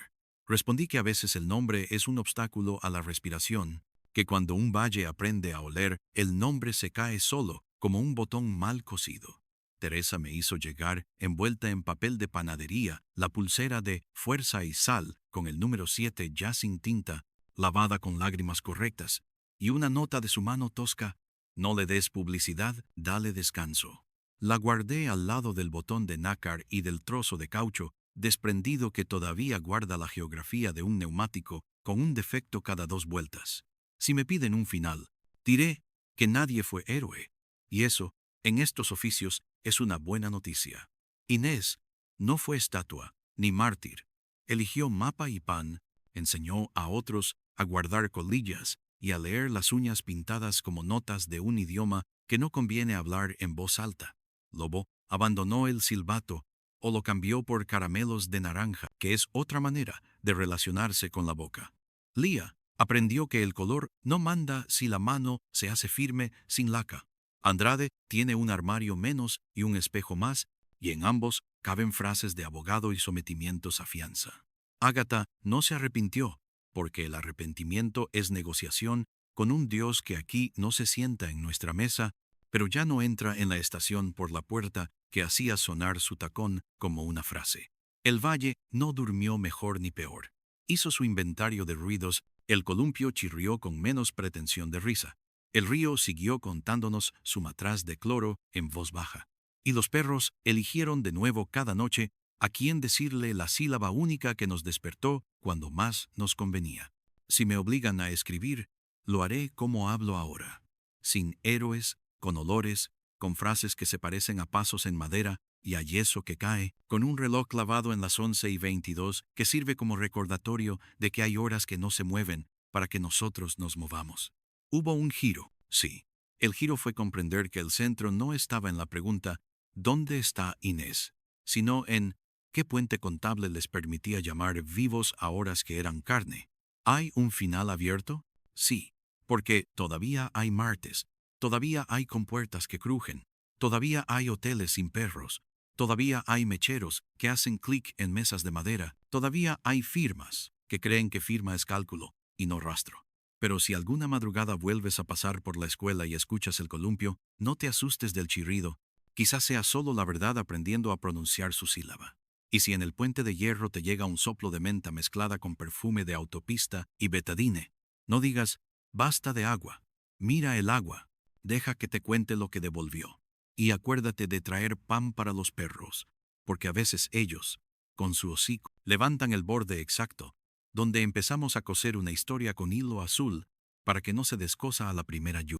Respondí que a veces el nombre es un obstáculo a la respiración, que cuando un valle aprende a oler, el nombre se cae solo, como un botón mal cosido. Teresa me hizo llegar, envuelta en papel de panadería, la pulsera de Fuerza y Sal, con el número 7 ya sin tinta, lavada con lágrimas correctas, y una nota de su mano tosca: «No le des publicidad, dale descanso». La guardé al lado del botón de nácar y del trozo de caucho desprendido que todavía guarda la geografía de un neumático con un defecto cada 2 vueltas. Si me piden un final, diré que nadie fue héroe, y eso, en estos oficios, es una buena noticia. Inés no fue estatua, ni mártir. Eligió mapa y pan, enseñó a otros a guardar colillas y a leer las uñas pintadas como notas de un idioma que no conviene hablar en voz alta. Lobo abandonó el silbato o lo cambió por caramelos de naranja, que es otra manera de relacionarse con la boca. Lía aprendió que el color no manda si la mano se hace firme sin laca. Andrade tiene un armario menos y un espejo más, y en ambos caben frases de abogado y sometimientos a fianza. Ágata no se arrepintió, porque el arrepentimiento es negociación con un Dios que aquí no se sienta en nuestra mesa, pero ya no entra en la estación por la puerta que hacía sonar su tacón como una frase. El valle no durmió mejor ni peor. Hizo su inventario de ruidos, el columpio chirrió con menos pretensión de risa. El río siguió contándonos su matraz de cloro en voz baja. Y los perros eligieron de nuevo cada noche a quién decirle la sílaba única que nos despertó cuando más nos convenía. Si me obligan a escribir, lo haré como hablo ahora, sin héroes, con olores, con frases que se parecen a pasos en madera y a yeso que cae, con un reloj clavado en las 11:22 que sirve como recordatorio de que hay horas que no se mueven para que nosotros nos movamos. Hubo un giro, sí. El giro fue comprender que el centro no estaba en la pregunta ¿dónde está Inés?, sino en ¿qué puente contable les permitía llamar vivos a horas que eran carne? ¿Hay un final abierto? Sí, porque todavía hay martes, todavía hay compuertas que crujen, todavía hay hoteles sin perros, todavía hay mecheros que hacen clic en mesas de madera, todavía hay firmas que creen que firma es cálculo y no rastro. Pero si alguna madrugada vuelves a pasar por la escuela y escuchas el columpio, no te asustes del chirrido, quizás sea solo la verdad aprendiendo a pronunciar su sílaba. Y si en el puente de hierro te llega un soplo de menta mezclada con perfume de autopista y betadine, no digas, basta de agua, mira el agua, deja que te cuente lo que devolvió. Y acuérdate de traer pan para los perros, porque a veces ellos, con su hocico, levantan el borde exacto, donde empezamos a coser una historia con hilo azul para que no se descosa a la primera lluvia.